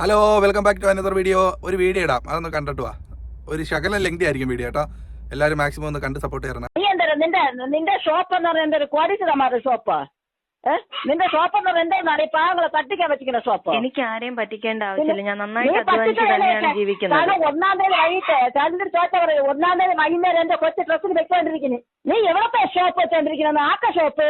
Hello, welcome back to another video. ഒരു video ഇടാം, അതൊന്ന് കണ്ടിട്ട് വാ. ഒരു ശകലം ലെങ്തി ആയിരിക്കും വീഡിയോ കേട്ടോ. എല്ലാവരും മാക്സിമം ഒന്ന് കണ്ട് സപ്പോർട്ട് ചെയ്യണം. നീ എന്താ നിന്റെ ഷോപ്പ് എന്ന് പറഞ്ഞാൽ എന്തൊരു കോടീശ്വരന്മാരുടെ ഷോപ്പ്? നിന്റെ ഷോപ്പ് എന്ന് പറഞ്ഞാൽ എന്താണ് ഈ പാവങ്ങളെ തട്ടിക്കാൻ പറ്റിക്കുന്ന ഷോപ്പ്? എനിക്ക് ആരെയും പറ്റിക്കേണ്ട ആവശ്യമില്ല. ഞാൻ നന്നായിട്ട് അധ്വാനിച്ച് തന്നെയാണ് ജീവിക്കുന്നത്. ഒന്നാം തീയതി വൈകിട്ട് ചന്ദ്രൻ ചോദിച്ച പറയും, ഒന്നാം തീയതി വൈകുന്നേരം എന്റെ കൊച്ചു ഡ്രസ്സിന് വെച്ചോണ്ടിരിക്കുന്നു. നീ എവിടത്തെ ഷോപ്പ് വെച്ചോണ്ടിരിക്കുന്നത്? ആക്ക ഷോപ്പ്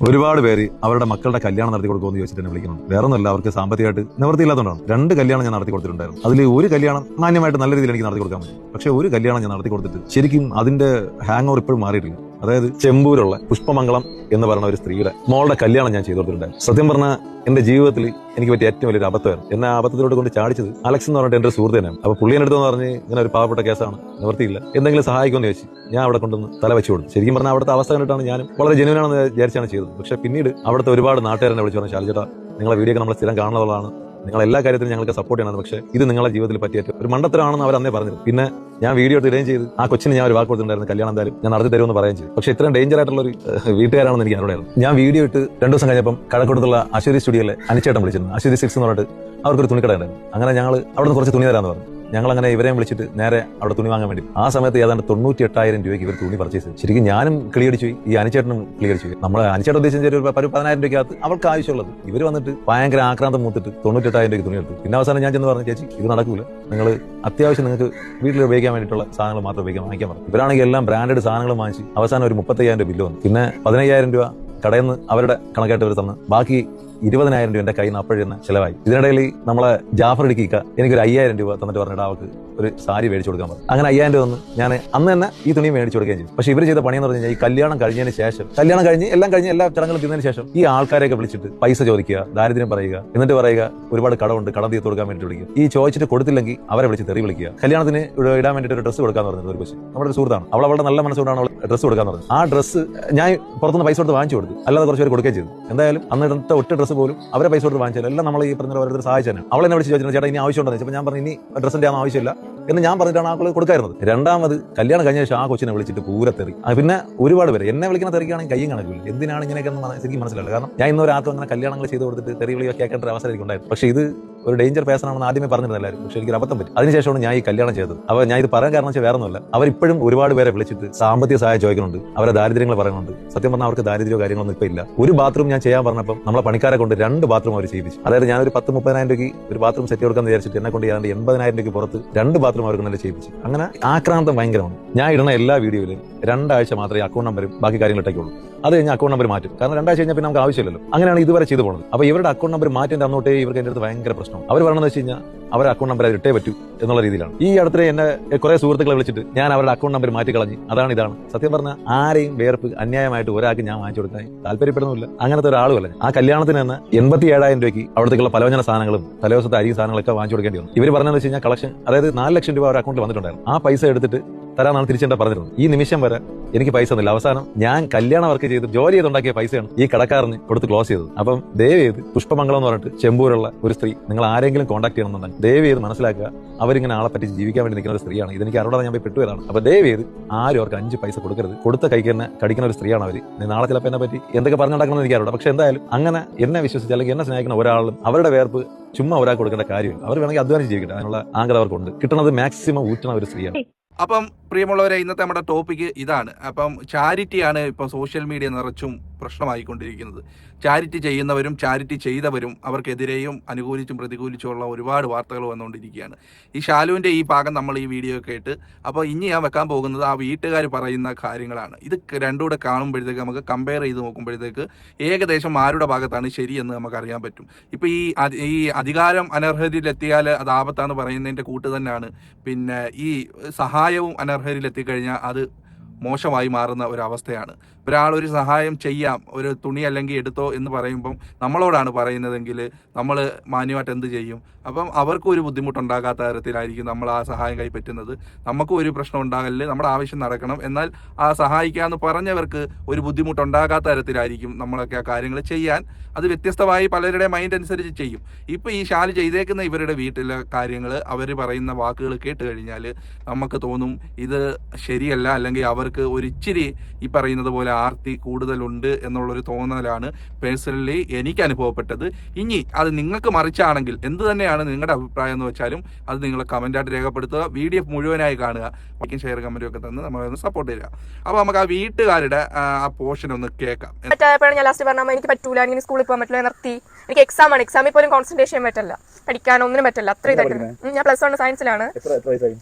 ഒരുപാട് പേര് അവരുടെ മക്കളുടെ കല്യാണം നടത്തി കൊടുക്കുമെന്ന് ചോദിച്ചിട്ട് എന്നെ വിളിക്കണം. വേറെ ഒന്നുമല്ല, അവർക്ക് സാമ്പത്തികമായിട്ട് നിവൃത്തിയില്ലാത്തതുകൊണ്ടാണ്. 2 കല്യാണം ഞാൻ നടത്തി കൊടുത്തിട്ടുണ്ടായിരുന്നു. അതിൽ ഒരു കല്യാണം മാന്യമായിട്ട് നല്ല രീതിയിൽ എനിക്ക് നടത്തി കൊടുക്കാൻ പറ്റും. പക്ഷെ ഒരു കല്യാണം ഞാൻ നടത്തി കൊടുത്തിട്ട് ശരിക്കും അതിന്റെ ഹാങ് ഓവർ ഇപ്പോഴും മാറിയിട്ടില്ല. അതായത് ചെമ്പൂരുള്ള പുഷ്പമംഗളം എന്ന് പറയുന്ന ഒരു സ്ത്രീയുടെ മോളുടെ കല്യാണം ഞാൻ ചെയ്തു കൊടുത്തിട്ടുണ്ടായിരുന്നു. സത്യം പറഞ്ഞാൽ എന്റെ ജീവിതത്തിൽ എനിക്ക് പറ്റിയ ഏറ്റവും വലിയൊരു അബദ്ധമായിരുന്നു. എന്നെ ആ അബദ്ധത്തിലോട്ട് കൊണ്ട് ചാടിച്ചത് അലക്സ് എന്ന് പറഞ്ഞിട്ട് എന്റെ ഒരു സുഹൃത്ത് തന്നെയാണ്. അപ്പൊ പുള്ളിയെ അടുത്തെന്ന് പറഞ്ഞ് ഇങ്ങനെ ഒരു പാവപ്പെട്ട കേസാണ്, നിവൃത്തിയില്ല, എന്തെങ്കിലും സഹായിക്കുമെന്ന് ചോദിച്ചു ഞാൻ അവിടെ കൊണ്ടുവന്ന് തല വെച്ചു കൊടുത്തു. ശരിക്കും പറഞ്ഞാൽ അവിടുത്തെ അവസ്ഥ കണ്ടിട്ടാണ് ഞാനും വളരെ ജെന്യൂനാണെന്ന് വിചാരിച്ചാണ് ചെയ്തത്. പക്ഷെ പിന്നീട് അവിടുത്തെ ഒരുപാട് നാട്ടുകാരെ വിളിച്ചു പറഞ്ഞു, ശാലിചേട്ടാ, നിങ്ങളെ വീഡിയോ ഒക്കെ നമ്മൾ സ്ഥിരം കാണുന്നതാണ്, നിങ്ങൾ എല്ലാ കാര്യത്തിലും ഞങ്ങൾക്ക് സപ്പോർട്ട് ചെയ്യണം, പക്ഷേ ഇത് നിങ്ങളുടെ ജീവിതത്തിൽ പറ്റിയ ഒരു മണ്ടത്തരമാണെന്ന് അവർ അന്നേ പറഞ്ഞത്. പിന്നെ ഞാൻ വീഡിയോ എടുത്ത് ഇടുകയും ചെയ്ത് ആ കൊച്ചിന് ഞാൻ ഒരു വാക്ക് കൊടുത്തിട്ടുണ്ടായിരുന്നു, കല്യാണം എന്തായാലും ഞാൻ നടത്തി തരുമെന്ന് പറയുകയും ചെയ്തു. പക്ഷേ ഇത്രയും ഡേഞ്ചർ ആയിട്ടുള്ള ഒരു വീട്ടുകാരാണെന്ന് എനിക്ക് അറിയായിരുന്നു. ഞാൻ വീഡിയോ ഇട്ട് 2 ദിവസം കഴിഞ്ഞപ്പം കഴക്കൂട്ടത്തുള്ള അശ്വതി സ്റ്റുഡിയോയിലെ അനിച്ചേട്ടൻ വിളിച്ചിരുന്നു. അശ്വതി 6 എന്ന് പറഞ്ഞിട്ട് അവർക്കൊരു തുണിക്കട ഉണ്ടായിരുന്നു. അങ്ങനെ ഞങ്ങൾ അവിടെ നിന്ന് കുറച്ച് തുണി തരാമെന്ന് പറഞ്ഞു. ഞങ്ങൾ അങ്ങനെ ഇവരെയും വിളിച്ചിട്ട് നേരെ അവിടെ തുണി വാങ്ങാൻ വേണ്ടി. ആ സമയത്ത് ഏതാണ്ട് 98,000 രൂപയ്ക്ക് ഇവർ തുണി പർച്ചേസ് ചെയ്തു. ശരിക്കും ഞാനും ക്ലിയടിച്ചു പോയി, ഈ അനിച്ചേട്ടനും ക്ലിയടിച്ചു പോയി. നമ്മളെ അനിച്ചേട്ടൻ ഉദ്ദേശിച്ച ഒരു 10,000 രൂപയ്ക്കകത്ത് അവർക്ക് ആവശ്യമുള്ളത് ഇവർ വന്നിട്ട് ഭയങ്കര ആക്രാന്തം മൂത്തിട്ട് 98,000 രൂപയ്ക്ക് തുണി എടുത്തു. പിന്നെ അവസാനം ഞാൻ ചെന്ന് പറഞ്ഞു, ചേച്ചി ഇത് നടക്കൂല, നിങ്ങൾ അത്യാവശ്യം നിങ്ങൾക്ക് വീട്ടിൽ ഉപയോഗിക്കാൻ വേണ്ടിയിട്ടുള്ള സാധനങ്ങൾ മാത്രം വാങ്ങിക്കാൻ പറഞ്ഞു. ഇവരാണെങ്കിൽ എല്ലാം ബ്രാൻഡഡ് സാധനങ്ങൾ വാങ്ങിച്ച് അവസാനം ഒരു 35,000 രൂപ ബില്ല് വന്നു. പിന്നെ 15,000 രൂപ കടയിൽ നിന്ന് അവരുടെ കണക്കായിട്ട് അവർ തന്ന് ബാക്കി 20,000 രൂപ എന്റെ കയ്യിൽ നിന്ന് അപ്പോഴെന്ന് ചിലവായി. ഇതിനിടയിൽ നമ്മളെ ജാഫർ ഇടിക്കുക എനിക്കൊരു 5,000 രൂപ തന്നിട്ട് പറഞ്ഞിട്ട് അവർക്ക് ഒരു സാരി മേടിച്ചു കൊടുക്കാൻ പറഞ്ഞു. അങ്ങനെ 5,000 രൂപ തന്നു. ഞാൻ അന്ന് തന്നെ ഈ തുണി മേടിച്ചു കൊടുക്കുകയും ചെയ്തു. പക്ഷെ ഇവർ ചെയ്ത പണിയെന്ന് പറഞ്ഞു കഴിഞ്ഞാൽ ഈ കല്യാണം കഴിഞ്ഞതിന് ശേഷം, കല്യാണം കഴിഞ്ഞ് എല്ലാ ചടങ്ങുകളും തീർന്നതിന് ശേഷം ഈ ആൾക്കാരെയൊക്കെ വിളിച്ചിട്ട് പൈസ ചോദിക്കുക, ദാരിദ്ര്യം പറയുക, എന്നിട്ട് പറയുക ഒരുപാട് കടമുണ്ട്, കടം തീർത്ത് കൊടുക്കാൻ വേണ്ടി വിളിക്കുക. ഈ ചോദിച്ചിട്ട് കൊടുത്തില്ലെങ്കിൽ അവരെ വിളിച്ച് തെറി വിളിക്കുക. കല്യാണത്തിന് ഇടാൻ വേണ്ടിയിട്ട് ഒരു ഡ്രസ്സ് കൊടുക്കാന്ന് പറഞ്ഞത് ഒരു പക്ഷേ നമ്മുടെ ഒരു സുഹൃത്താണ്. അവളുടെ നല്ല മനസ്സുകൊണ്ടാണ് അവൾ ഡ്രസ്സ് കൊടുക്കാന്ന് പറഞ്ഞത്. ആ ഡ്രസ്സ് ഞാൻ പുറത്തുനിന്ന് പൈസ കൊടുത്ത് വാങ്ങിച്ചു കൊടുത്തു, അല്ലാതെ കുറച്ച് പേര് കൊടുക്കുകയും ചെയ്തു. എന്തായാലും അന്നിടത്തെ ഒറ്റ ഡ്രസ്സ് പോലും അവരെ പൈസ കൊടുത്ത് വാങ്ങിച്ചാൽ എല്ലാം നമ്മൾ ഈ പറഞ്ഞ ഓരോരുത്തർ സഹായിച്ചാണ്. അവളെ എന്നെ വിളിച്ച് ചോദിച്ചിട്ടുണ്ട്, ചേട്ടാ ഇനി ആവശ്യമുണ്ടെന്ന് വെച്ചപ്പോൾ ഞാൻ പറഞ്ഞു ഇനി ഡ്രസ്സിന്റെ ആവശ്യം ആവശ്യമില്ല എന്ന് ഞാൻ പറഞ്ഞിട്ടാണ് ആ കൊടുക്കായിരുന്നത്. രണ്ടാമത് കല്യാണം കഴിഞ്ഞ ശേഷം ആ കൊച്ചിനെ വിളിച്ചിട്ട് പൂരത്തെറി. പിന്നെ ഒരുപാട് പേര് എന്നെ വിളിക്കുന്ന തെറിക്കാണെങ്കിൽ കയ്യും കണക്കില്ല. എന്തിനാണ് ഇങ്ങനെയൊക്കെ ശരിക്കും മനസ്സിലായില്ല. കാരണം ഞാൻ ഇന്നൊരാൾക്കും അങ്ങനെ കല്യാണങ്ങൾ ചെയ്ത് കൊടുത്തിട്ട് തെറി വിളിയൊക്കെ കേൾക്കേണ്ട ഒരു അവസരം എനിക്ക് ഉണ്ടായിരുന്നു. പക്ഷേ ഇത് ഒരു ഡേഞ്ചർ പേഴ്സൺ ആണെന്ന് ആദ്യമേ പറഞ്ഞിരുന്നു എല്ലാവരും. പക്ഷേ എനിക്ക് അബദ്ധം പറ്റി. അതിനുശേഷമാണ് ഞാൻ ഈ കല്യാണം ചെയ്തത്. അപ്പോൾ ഞാൻ ഇത് പറയാൻ കാരണം വെച്ചാൽ വേറെ ഒന്നുമില്ല, അവരിപ്പോഴും ഒരുപാട് പേരെ വിളിച്ചിട്ട് സാമ്പത്തിക സഹായം ചോദിക്കുന്നുണ്ട്, അവരെ ദാരിദ്ര്യങ്ങൾ പറയുന്നുണ്ട്. സത്യം പറഞ്ഞാൽ അവർക്ക് ദാരിദ്ര്യമോ കാര്യങ്ങളൊന്നും ഇപ്പം ഇല്ല. ഒരു ബാത്റൂം ഞാൻ ചെയ്യാൻ പറഞ്ഞപ്പം നമ്മളെ പണിക്കാരെ കൊണ്ട് 2 ബാത്റൂം അവർ ചെയ്യിപ്പിച്ചു. അതായത് ഞാനൊരു 10-30,000 രൂപയ്ക്ക് ഒരു ബാത്റൂം സെറ്റ് കൊടുക്കാന്ന് വിചാരിച്ചിട്ട് എന്നെ കൊണ്ട് 80,000 രൂപയ്ക്ക് പുറത്ത് 2 ബാത്റൂം അവർക്ക് നല്ല ചെയ്യിപ്പിച്ചു. അങ്ങനെ ആക്രാന്തം ഭയങ്കരമാണ്. ഞാൻ ഇടുന്ന എല്ലാ വീഡിയോയിലും 2 ആഴ്ച മാത്രമേ അക്കൗണ്ട് നമ്പറും ബാക്കി കാര്യങ്ങൾ ഇട്ടേക്കുള്ളൂ. അത് കഴിഞ്ഞ് അക്കൗണ്ട് നമ്പർ മാറ്റും. കാരണം 2 ആഴ്ച കഴിഞ്ഞാൽ പിന്നെ നമുക്ക് ആവശ്യമില്ലല്ലോ. അങ്ങനെയാണ് ഇതുവരെ ചെയ്തു പോകുന്നത്. അപ്പോൾ ഇവരുടെ അക്കൗണ്ട് നമ്പർ മാറ്റേണ്ട അന്നോട്ടേ ഇവർക്ക് എൻ്റെ അടുത്ത് ഭയങ്കര പ്രശ്നം. അവർ പറയണമെന്ന് വെച്ച് കഴിഞ്ഞാൽ അവരുടെ അക്കൗണ്ട് നമ്പർ ഇട്ടേ പറ്റൂ എന്നുള്ള രീതിയിലാണ്. ഈ അടുത്ത് എന്നെ കുറെ സുഹൃത്തുക്കളെ വിളിച്ചിട്ട് ഞാൻ അവരുടെ അക്കൗണ്ട് നമ്പർ മാറ്റി കളഞ്ഞു. ഇതാണ്. സത്യം പറഞ്ഞാൽ ആരെയും വേർപ്പ് അന്യായമായിട്ട് ഒരാൾക്ക് ഞാൻ വാങ്ങിച്ചു കൊടുക്കാൻ താല്പര്യപ്പെടുന്നില്ല. അങ്ങനത്തെ ഒരാളുമല്ല. ആ കല്യാണത്തിന് തന്നെ 87,000 രൂപയ്ക്ക് അവിടത്തേക്കുള്ള പലവ്യഞ്ജന സാധനങ്ങളും തലേദിവസത്തെ അരി സാധനങ്ങളൊക്കെ വാങ്ങിച്ചു കൊടുക്കേണ്ടി വന്നു. ഇവർ പറഞ്ഞതെന്ന് വെച്ച് കഴിഞ്ഞാൽ കളക്ഷൻ, അതായത് 4 ലക്ഷം രൂപ അവരുടെ അക്കൗണ്ടിൽ വന്നിട്ടുണ്ടായിരുന്നു. ആ പൈസ എടുത്തിട്ട് തരാനാണ് തിരിച്ചെന്താ പറഞ്ഞിരുന്നത്. ഈ നിമിഷം വരെ എനിക്ക് പൈസ ഒന്നുമില്ല. അവസാനം ഞാൻ കല്യാണ വർക്ക് ചെയ്ത് ജോലി ചെയ്തുണ്ടാക്കിയ പൈസയാണ് ഈ കടക്കാരന് കൊടുത്ത് ക്ലോസ് ചെയ്തത്. അപ്പം ദയവ് ചെയ്ത് പുഷ്പമംഗളം എന്ന് പറഞ്ഞിട്ട് ചെമ്പൂരുള്ള ഒരു സ്ത്രീ, നിങ്ങൾ ആരെങ്കിലും കോൺടാക്ട് ചെയ്യണമെന്നുണ്ടെങ്കിൽ ദയവ് ചെയ്ത് മനസ്സിലാക്കുക, അവരിങ്ങനെ ആളെ പറ്റി ജീവിക്കാൻ വേണ്ടി നിൽക്കുന്ന ഒരു സ്ത്രീയാണ്. ഇതെനിക്ക് അറിയാതെ ഞാൻ പോയി പെട്ടുവരാണ്. അപ്പൊ ദയവ് ചെയ്ത് ആരും അവർക്ക് 5 പൈസ കൊടുക്കരുത്. കൊടുത്ത കൈക്ക് തന്നെ കടിക്കുന്ന ഒരു സ്ത്രീയാണ് അവർ. നാളെ ചിലപ്പോൾ എന്നെ പറ്റി എന്തൊക്കെ പറഞ്ഞുണ്ടാക്കണമെന്ന് എനിക്ക് അറിയാം. പക്ഷെ എന്തായാലും അങ്ങനെ എന്നെ വിശ്വസിച്ച് അല്ലെങ്കിൽ എന്നെ സ്നേഹിക്കുന്ന ഒരാളും അവരുടെ വേർപ്പ് ചുമ്മാ ഒരാൾക്ക് കൊടുക്കേണ്ട കാര്യമില്ല. അവർ വേണമെങ്കിൽ അധ്വാനിച്ച് ജീവിക്കട്ടെ, അതിനുള്ള ആങ്കത അവർക്കുണ്ട്. കിട്ടുന്നത് മാക്സിമം ഊറ്റണ ഒരു സ്ത്രീയാണ്. അപ്പം പ്രിയമുള്ളവരെ, ഇന്നത്തെ നമ്മുടെ ടോപ്പിക്ക് ഇതാണ്. അപ്പം ചാരിറ്റിയാണ് ഇപ്പോൾ സോഷ്യൽ മീഡിയ നിറച്ചും പ്രശ്നമായിക്കൊണ്ടിരിക്കുന്നത്. ചാരിറ്റി ചെയ്യുന്നവരും ചാരിറ്റി ചെയ്തവരും അവർക്കെതിരെയും അനുകൂലിച്ചും പ്രതികൂലിച്ചുമുള്ള ഒരുപാട് വാർത്തകൾ വന്നുകൊണ്ടിരിക്കുകയാണ്. ഈ ഷാലുവിൻ്റെ ഈ ഭാഗം നമ്മൾ ഈ വീഡിയോ കേട്ട്, അപ്പോൾ ഇനി ഞാൻ വെക്കാൻ പോകുന്നത് ആ വീട്ടുകാർ പറയുന്ന കാര്യങ്ങളാണ്. ഇത് രണ്ടും കൂടെ കാണുമ്പോഴത്തേക്ക് നമുക്ക് കമ്പയർ ചെയ്ത് നോക്കുമ്പോഴത്തേക്ക് ഏകദേശം ആരുടെ ഭാഗത്താണ് ശരിയെന്ന് നമുക്ക് അറിയാൻ പറ്റും. ഇപ്പോൾ ഈ അധികാരം അനർഹതയിലെത്തിയാൽ അത് ആപത്താന്ന് പറയുന്നതിൻ്റെ കൂട്ട് തന്നെയാണ് പിന്നെ ഈ സഹായവും അനർഹതയിലെത്തിക്കഴിഞ്ഞാൽ അത് മോശമായി മാറുന്ന ഒരവസ്ഥയാണ്. ഒരാളൊരു സഹായം ചെയ്യാം, ഒരു തുണി അല്ലെങ്കിൽ എടുത്തോ എന്ന് പറയുമ്പം നമ്മളോടാണ് പറയുന്നതെങ്കിൽ നമ്മൾ മാന്യമായിട്ട് എന്ത് ചെയ്യും? അപ്പം അവർക്കും ഒരു ബുദ്ധിമുട്ടുണ്ടാകാത്ത തരത്തിലായിരിക്കും നമ്മൾ ആ സഹായം കൈപ്പറ്റുന്നത്. നമുക്കും ഒരു പ്രശ്നം ഉണ്ടാകല്, നമ്മുടെ ആവശ്യം നടക്കണം, എന്നാൽ ആ സഹായിക്കാമെന്ന് പറഞ്ഞവർക്ക് ഒരു ബുദ്ധിമുട്ടുണ്ടാകാത്ത തരത്തിലായിരിക്കും നമ്മളൊക്കെ ആ കാര്യങ്ങൾ ചെയ്യാൻ. അത് വ്യത്യസ്തമായി പലരുടെ മൈൻഡ് അനുസരിച്ച് ചെയ്യും. ഇപ്പോൾ ഈ ഷാല് ചെയ്തേക്കുന്ന ഇവരുടെ വീട്ടിലെ കാര്യങ്ങൾ, അവർ പറയുന്ന വാക്കുകൾ കേട്ട് കഴിഞ്ഞാൽ നമുക്ക് തോന്നും ഇത് ശരിയല്ല, അല്ലെങ്കിൽ അവർക്ക് ഒരിച്ചിരി ഈ പറയുന്നത് പോലെ ആർത്തി കൂടുതലുണ്ട് എന്നുള്ളൊരു തോന്നലാണ് പേഴ്സണലി എനിക്ക് അനുഭവപ്പെട്ടത്. ഇനി അത് നിങ്ങൾക്ക് മറിച്ചാണെങ്കിൽ എന്ത് തന്നെയാണ് നിങ്ങളുടെ അഭിപ്രായം എന്ന് വെച്ചാലും അത് നിങ്ങൾ കമൻ്റായിട്ട് രേഖപ്പെടുത്തുക. വീഡിയോ മുഴുവനായി കാണുക, ലൈക്കും ഷെയർ കമൻറ്റും ഒക്കെ തന്ന് നമ്മളൊന്ന് സപ്പോർട്ട് ചെയ്യുക. അപ്പോൾ നമുക്ക് ആ വീട്ടുകാരുടെ ആ പോർഷൻ ഒന്ന് കേൾക്കാം. ഞാൻ ലാസ്റ്റ് പറഞ്ഞാൽ എനിക്ക് പറ്റൂല, എനിക്ക് സ്കൂളിൽ പോകാൻ പറ്റില്ല, നിർത്തി. എനിക്ക് എക്സാമാണ്, എക്സാമിൽ പോലും കോൺസെൻട്രേറ്റ് ചെയ്യാൻ പറ്റില്ല, പഠിക്കാനൊന്നിനും പറ്റില്ല. അത്ര ഇതായിട്ട് ഞാൻ +1 സയൻസിലാണ്,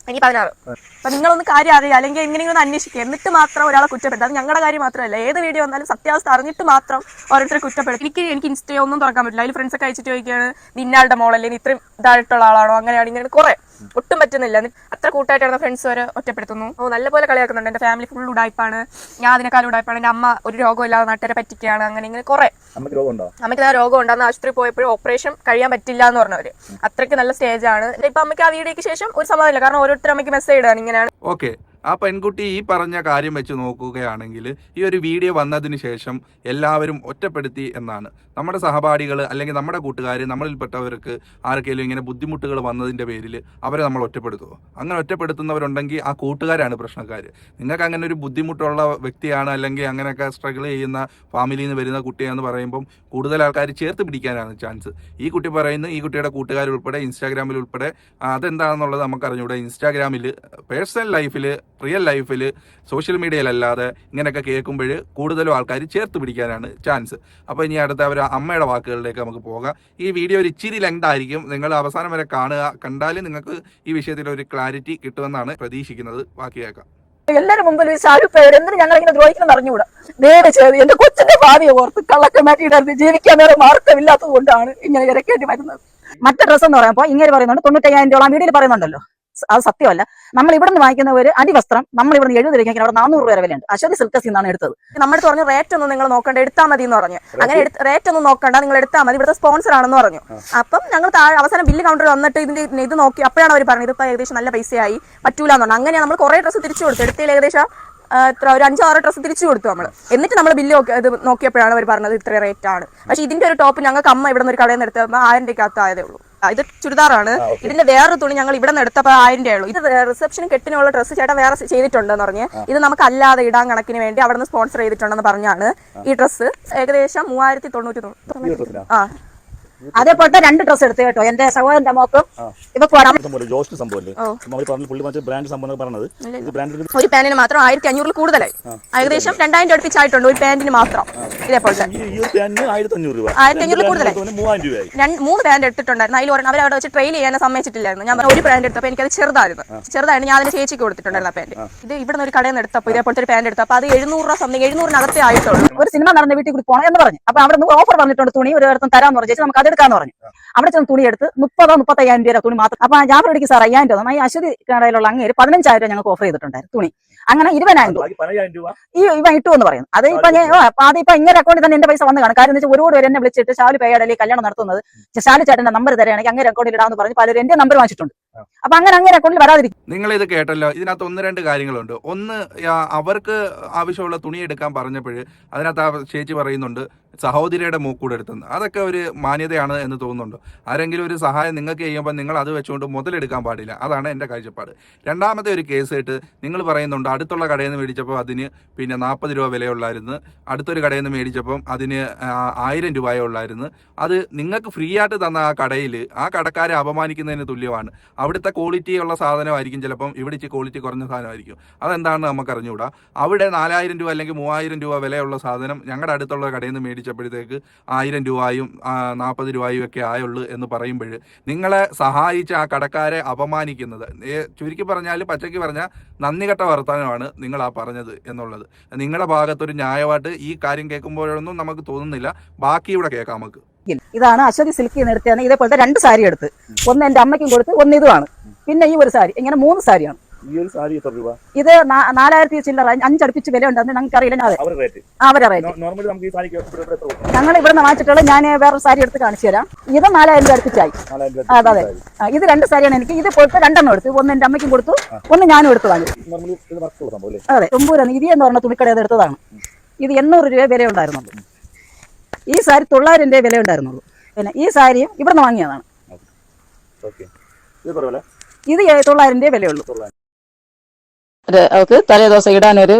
എനിക്ക് 16. അപ്പൊ നിങ്ങളൊന്ന് കാര്യം അറിയുക, അല്ലെങ്കിൽ എങ്ങനെയെങ്കിലും ഒന്ന് അന്വേഷിക്കുക, എന്നിട്ട് മാത്രം ഒരാളെ കുറ്റപ്പെടുത്തുക. അത് ഞങ്ങളുടെ കാര്യം മാത്രമല്ല, ഏത് വീഡിയോ വന്നാലും സത്യാവസ്ഥ അറിഞ്ഞിട്ട് മാത്രം ഓരോരുത്തരെ കുറ്റപ്പെടുത്തും. എനിക്ക് ഇൻസ്റ്റയോ ഒന്നും തുറക്കാൻ പറ്റില്ല. അതിൽ ഫ്രണ്ട്സൊക്കെ അയച്ചിട്ട് ചോദിക്കുകയാണ് ഇന്നയാളുടെ മോളല്ലേ, ഇത്രയും ഇതായിട്ടുള്ള ആളാണോ, അങ്ങനെയാണ് ഇങ്ങനെ കുറെ ഒട്ടും പറ്റുന്നില്ല. അത്ര കൂട്ടായിട്ടാണ് ഫ്രണ്ട്സ് വരെ ഒറ്റപ്പെടുത്തുന്നു. നല്ലപോലെ കളിയാക്കുന്നുണ്ട്. എന്റെ ഫാമിലി ഫുൾ ഉടായ്പാണ്, ഞാൻ അതിനേക്കാളും ഉടായ്പാണ്. എന്റെ അമ്മ ഒരു രോഗമില്ലാതെ നാട്ടുകാരെ പറ്റിക്കുകയാണ്, അങ്ങനെ ഇങ്ങനെ കുറെ. അമ്മയ്ക്ക് ആ രോഗം ഉണ്ടാകുന്ന ആശുപത്രി പോയപ്പോഴും ഓപ്പറേഷൻ കഴിയാൻ പറ്റില്ല എന്ന് പറഞ്ഞവര്. അത്രയ്ക്ക് നല്ല സ്റ്റേജാണ്. ഇപ്പൊ അമ്മയ്ക്ക് ആ വീഡിയോക്ക് ശേഷം ഒരു സമാധാനമില്ല, കാരണം ഓരോരുത്തർ അമ്മയ്ക്ക് മെസ്സേജ് ഇടാണ് ഇങ്ങനെയാണ്. ഓക്കെ, ആ പെൺകുട്ടി ഈ പറഞ്ഞ കാര്യം വെച്ച് നോക്കുകയാണെങ്കിൽ ഈ ഒരു വീഡിയോ വന്നതിന് ശേഷം എല്ലാവരും ഒറ്റപ്പെടുത്തി എന്നാണ്. നമ്മുടെ സഹപാഠികൾ അല്ലെങ്കിൽ നമ്മുടെ കൂട്ടുകാർ, നമ്മളിൽപ്പെട്ടവർക്ക് ആർക്കെങ്കിലും ഇങ്ങനെ ബുദ്ധിമുട്ടുകൾ വന്നതിൻ്റെ പേരിൽ അവരെ നമ്മൾ ഒറ്റപ്പെടുത്തുമോ? അങ്ങനെ ഒറ്റപ്പെടുത്തുന്നവരുണ്ടെങ്കിൽ ആ കൂട്ടുകാരാണ് പ്രശ്നക്കാർ. നിങ്ങൾക്ക് അങ്ങനെ ഒരു ബുദ്ധിമുട്ടുള്ള വ്യക്തിയാണ്, അല്ലെങ്കിൽ അങ്ങനെയൊക്കെ സ്ട്രഗിൾ ചെയ്യുന്ന ഫാമിലിയിൽ നിന്ന് വരുന്ന കുട്ടിയാണെന്ന് പറയുമ്പം കൂടുതൽ ആൾക്കാർ ചേർത്ത് പിടിക്കാനാണ് ചാൻസ്. ഈ കുട്ടി പറയുന്നു, ഈ കുട്ടിയുടെ കൂട്ടുകാർ ഉൾപ്പെടെ ഇൻസ്റ്റാഗ്രാമിൽ ഉൾപ്പെടെ അതെന്താണെന്നുള്ളത് നമുക്കറിഞ്ഞൂടെ. ഇൻസ്റ്റാഗ്രാമിൽ പേഴ്സണൽ ലൈഫിൽ, റിയൽ ലൈഫിൽ, സോഷ്യൽ മീഡിയയിലല്ലാതെ ഇങ്ങനെയൊക്കെ കേൾക്കുമ്പോൾ കൂടുതലും ആൾക്കാർ ചേർത്ത് പിടിക്കാനാണ് ചാൻസ്. അപ്പോൾ ഇനി അടുത്ത അവർ അമ്മയുടെ വാക്കുകളിലേക്ക് നമുക്ക് പോകാം. ഈ വീഡിയോ ഒരു ഇച്ചിരി ലെങ്ത് ആയിരിക്കും, നിങ്ങൾ അവസാനം വരെ കാണുക. കണ്ടാൽ നിങ്ങൾക്ക് ഈ വിഷയത്തിൽ ഒരു ക്ലാരിറ്റി കിട്ടുമെന്നാണ് പ്രതീക്ഷിക്കുന്നത്. ബാക്കി കേൾക്കാം. എല്ലാരും മുമ്പിൽ എന്തിനും ഞങ്ങൾ ഇങ്ങനെ ദ്രോഹിക്കണം അറിഞ്ഞുകൂടാ. നേരെ ചെയ്ത് എന്റെ കൊച്ചിന്റെ ഭാവിയെ ഓർത്ത് കള്ളൊക്കെ മാറ്റിയിടരുത്. ജീവിക്കാൻ വേറെ മാർഗമില്ലാത്തത് കൊണ്ടാണ് ഇങ്ങനെ ഇരക്കേണ്ടി വരുന്നത്. മറ്റേ ഡ്രസ്സ് എന്ന് പറയുമ്പോൾ ഇങ്ങനെ പറയുന്നുണ്ട് 95,000 രൂപ വീട്ടിൽ പറയുന്നുണ്ടല്ലോ. അത് സത്യമല്ല. നമ്മൾ ഇവിടെ നിന്ന് വാങ്ങിക്കുന്ന ഒരു അടിവസ്ത്രം നമ്മൾ ഇവിടെ നിന്ന് 70 രൂപയ്ക്ക് അവിടെ 400 രൂപ വിലയുണ്ട്. അശ്വതി സിൽക്കസിൽ നിന്നാണ് എടുത്തത്. നമ്മുടെ പറഞ്ഞു റേറ്റ് ഒന്നും നിങ്ങൾ നോക്കണ്ട, എടുത്താൽ മതി എന്ന് പറഞ്ഞു. അങ്ങനെ റേറ്റ് ഒന്നും നോക്കണ്ട, നിങ്ങൾ എടുത്താൽ മതി, ഇവിടുത്തെ സ്പോൺസർ ആണെന്ന് പറഞ്ഞു. അപ്പം ഞങ്ങൾ അവസാനം ബില്ല് കൗണ്ടറിൽ വന്നിട്ട് ഇതിന്റെ ഇത് നോക്കി. അപ്പോഴാണ് അവർ പറഞ്ഞത് ഇതിപ്പോൾ ഏകദേശം നല്ല പൈസയായി, പറ്റൂല എന്ന് പറഞ്ഞു. അങ്ങനെ നമ്മൾ കുറെ ഡ്രസ്സ് തിരിച്ചു കൊടുത്തു. എടുത്തതിൽ ഏകദേശം ഒരു 5-6 ഡ്രസ്സ് തിരിച്ചു കൊടുത്തു നമ്മൾ. എന്നിട്ട് നമ്മൾ ബില്ല് ഇത് നോക്കിയപ്പോഴാണ് അവർ പറഞ്ഞത് ഇത്ര റേറ്റ് ആണ്. പക്ഷേ ഇതിന്റെ ഒരു ടോപ്പ് ഞങ്ങൾക്ക് അമ്മ ഇവിടെ നിന്ന് ഒരു കടയിൽ നിന്ന് എടുത്തപ്പോൾ 1000 രൂപയ്ക്കകത്ത് ആയതേ ഉള്ളൂ. ഇത് ചുരിദാറാണ്. ഇതിന്റെ വേറൊരു തുണി ഞങ്ങൾ ഇവിടെ നിന്ന് എടുത്തപ്പോൾ 1000 രൂപയുള്ളൂ. ഇത് റിസപ്ഷനും കെട്ടിനുള്ള ഡ്രസ്സ് ചേട്ടാ വേറെ ചെയ്തിട്ടുണ്ടെന്ന് പറഞ്ഞ് ഇത് നമുക്ക് അല്ലാതെ ഇടാൻ കണക്കിന് വേണ്ടി അവിടെ നിന്ന് സ്പോൺസർ ചെയ്തിട്ടുണ്ടെന്ന് പറഞ്ഞാണ് ഈ ഡ്രസ്സ്. ഏകദേശം 3090. ആ അതേപോലത്തെ 2 ഡ്രസ്സ് എടുത്തു കേട്ടോ, എന്റെ സഹോദരന്റെ മോക്കും ഇവക്ക് ഒരു പാന്റിന് മാത്രം 1500 കൂടുതലായി. ഏകദേശം 2000 രൂപ അടുപ്പിച്ചായിട്ടുണ്ട് ഒരു പാന്റിന് മാത്രം. ഇതേപോലത്തെ 1500 കൂടുതലായി. 3 പാന്റ് എടുത്തിട്ടുണ്ടായിരുന്നു. അതിൽ ഒരെണ്ണം അവരവിടെ വെച്ച് ട്രെയിൽ ചെയ്യാൻ സമ്മതിച്ചിട്ടില്ലായിരുന്നു. ഞാൻ ഒരു പാന്റ് എടുത്തപ്പോൾ എനിക്കത് ചെറുതായിരുന്നു. ഞാൻ അതിന് ചേച്ചിക്ക് കൊടുത്തിട്ടുണ്ടായിരുന്നു ആ പാന്റ്. ഇത് ഇവിടെ നിന്ന് ഒരു കടയിൽ നിന്ന് എടുത്തപ്പോൾ ഇതേപോലത്തെ ഒരു പാന്റ് എടുത്തപ്പോൾ അത് 700 രൂപ സംതിങ്, 700-നകത്തേ ആയിട്ടുള്ളൂ. ഒരു സിനിമ നടന്ന വീട്ടിൽ കൂടി പോകണം എന്ന് പറഞ്ഞു. അപ്പൊ അവിടെ നിന്ന് ഓഫർ പറഞ്ഞിട്ടുണ്ട്, തുണി ഒരു ഇടത്തും തരാമെന്ന് പറഞ്ഞു. ചേച്ചി നമുക്ക് അത് എടുക്കാന്ന് പറഞ്ഞു. അവിടെ ചെന്ന് തുണി എടുത്ത് 30,000-35,000 രൂപ തുണി മാത്രം. അപ്പൊ ജാഫർ അടിക്ക് സാർ 5000 രൂപ. ഈ അശ്വതി കടയിലുള്ള അങ്ങേര് 15,000 രൂപ ഞങ്ങൾക്ക് ഓഫർ ചെയ്തിട്ടുണ്ടായിരുന്നു തുണി. അങ്ങനെ 20,000 രൂപ ഇവ ഇട്ടു എന്ന് പറയുന്നു. അത് ഇപ്പൊ അതിപ്പോ ഇങ്ങനെ അക്കൗണ്ടിൽ തന്നെ എന്റെ പൈസ വന്ന് കാണും. കാര്യം വെച്ചാൽ ഒരുപാട് പേര് എന്നെ വിളിച്ചിട്ട് ഷാലു പേയാടല്ലേ കല്യാണം നടത്തുന്നത്, ഷാലു ചേട്ടന്റെ നമ്പർ തരാണെങ്കിൽ അങ്ങനെ അക്കൗണ്ടിൽ ഇടാന്ന് പറഞ്ഞ് പലരും എന്റെ നമ്പർ വാങ്ങിച്ചിട്ടുണ്ട്. അപ്പൊ അങ്ങനെ അക്കൗണ്ടിൽ വരാതിരിക്കും. നിങ്ങൾ ഇത് കേട്ടല്ലോ. ഇതിനകത്ത് 1-2 കാര്യങ്ങളുണ്ട്. ഒന്ന്, അവർക്ക് ആവശ്യമുള്ള തുണി എടുക്കാൻ പറഞ്ഞപ്പോൾ അതിനകത്ത് ആ ചേച്ചി പറയുന്നുണ്ട് സഹോദരിയുടെ മൂക്കൂടെ എടുത്തെന്ന്. അതൊക്കെ ഒരു മാന്യതയാണ് എന്ന് തോന്നുന്നുണ്ടോ? ആരെങ്കിലും ഒരു സഹായം നിങ്ങൾക്ക് ചെയ്യുമ്പോൾ നിങ്ങൾ അത് വെച്ചുകൊണ്ട് മുതലെടുക്കാൻ പാടില്ല. അതാണ് എൻ്റെ കാഴ്ചപ്പാട്. രണ്ടാമത്തെ ഒരു കേസ് ആയിട്ട് നിങ്ങൾ പറയുന്നുണ്ട് അടുത്തുള്ള കടയിൽ നിന്ന് മേടിച്ചപ്പോൾ അതിന് 40 രൂപ വിലയുള്ളായിരുന്നു, അടുത്തൊരു കടയിൽ നിന്ന് മേടിച്ചപ്പം അതിന് 1000 രൂപയേ ഉള്ളായിരുന്നു. അത് നിങ്ങൾക്ക് ഫ്രീ ആയിട്ട് തന്ന ആ കടയിൽ ആ കടക്കാരെ അപമാനിക്കുന്നതിന് തുല്യമാണ്. അവിടുത്തെ ക്വാളിറ്റി ഉള്ള സാധനമായിരിക്കും, ചിലപ്പം ഇവിടെ ക്വാളിറ്റി കുറഞ്ഞ സാധനമായിരിക്കും. അതെന്താണെന്ന് നമുക്ക് അറിഞ്ഞുകൂടാ. അവിടെ 4000 രൂപ അല്ലെങ്കിൽ 3000 രൂപ വിലയുള്ള സാധനം ഞങ്ങളുടെ അടുത്തുള്ള കടയിൽ നിന്ന് മേടിച്ചപ്പോഴത്തേക്ക് 1000 രൂപയും 40 രൂപയും ഒക്കെ ആയുള്ളൂ എന്ന് പറയുമ്പോൾ നിങ്ങളെ സഹായിച്ച ആ കടക്കാരെ അപമാനിക്കുന്നത്, ചുരുക്കി പറഞ്ഞാൽ പച്ചയ്ക്ക് പറഞ്ഞാൽ നന്ദി കെട്ട വർത്തമാനമാണ് നിങ്ങൾ ആ പറഞ്ഞത് എന്നുള്ളത്. നിങ്ങളുടെ ഭാഗത്തൊരു ന്യായമായിട്ട് ഈ കാര്യം കേൾക്കുമ്പോഴൊന്നും നമുക്ക് തോന്നുന്നില്ല. ബാക്കി ഇവിടെ കേൾക്കാം നമുക്ക്. ഇതാണ് അശ്വതി സിൽക്കിൽ നിന്ന് എടുത്തതാണ്. ഇതേപോലത്തെ 2 സാരി എടുത്ത്, ഒന്ന് എന്റെ അമ്മയ്ക്കും കൊടുത്ത്, ഒന്ന് ഇതുമാണ്, പിന്നെ ഈ ഒരു സാരി, ഇങ്ങനെ 3 സാരിയാണ്. ഇത് 4000 ചില്ലറ, 5 അടുപ്പിച്ച് വില ഉണ്ടെന്ന് ഞങ്ങൾക്ക് അറിയില്ല. അവരെ റേറ്റ് ഞങ്ങൾ ഇവിടെ നിന്ന് വാങ്ങിച്ചിട്ടുള്ള. ഞാൻ വേറെ സാരി എടുത്ത് കാണിച്ചു തരാം. ഇത് 4000 രൂപ അടുപ്പിച്ചായി. അതെ, ഇത് 2 സാരിയാണ് എനിക്ക്. ഇത് പോലത്തെ 2 എടുത്തു, ഒന്ന് എന്റെ അമ്മയ്ക്കും കൊടുത്തു, ഒന്ന് ഞാനും എടുത്ത് വാങ്ങി. അതെ, തുമ്പൂര നിധി എന്ന് പറഞ്ഞ തുണിക്കടയിൽ എടുത്തതാണ്. ഇത് 800 രൂപ വില ഉണ്ടായിരുന്നുള്ളൂ. ഈ സാരി 900 രൂപ വില ഉണ്ടായിരുന്നുള്ളൂ. പിന്നെ ഈ സാരിയും ഇവിടെ നിന്ന് വാങ്ങിയതാണ്. ഇത് 900 രൂപ വിലയുള്ളൂ. അവർക്ക് തലേ ദിവസം ഇടാനൊരു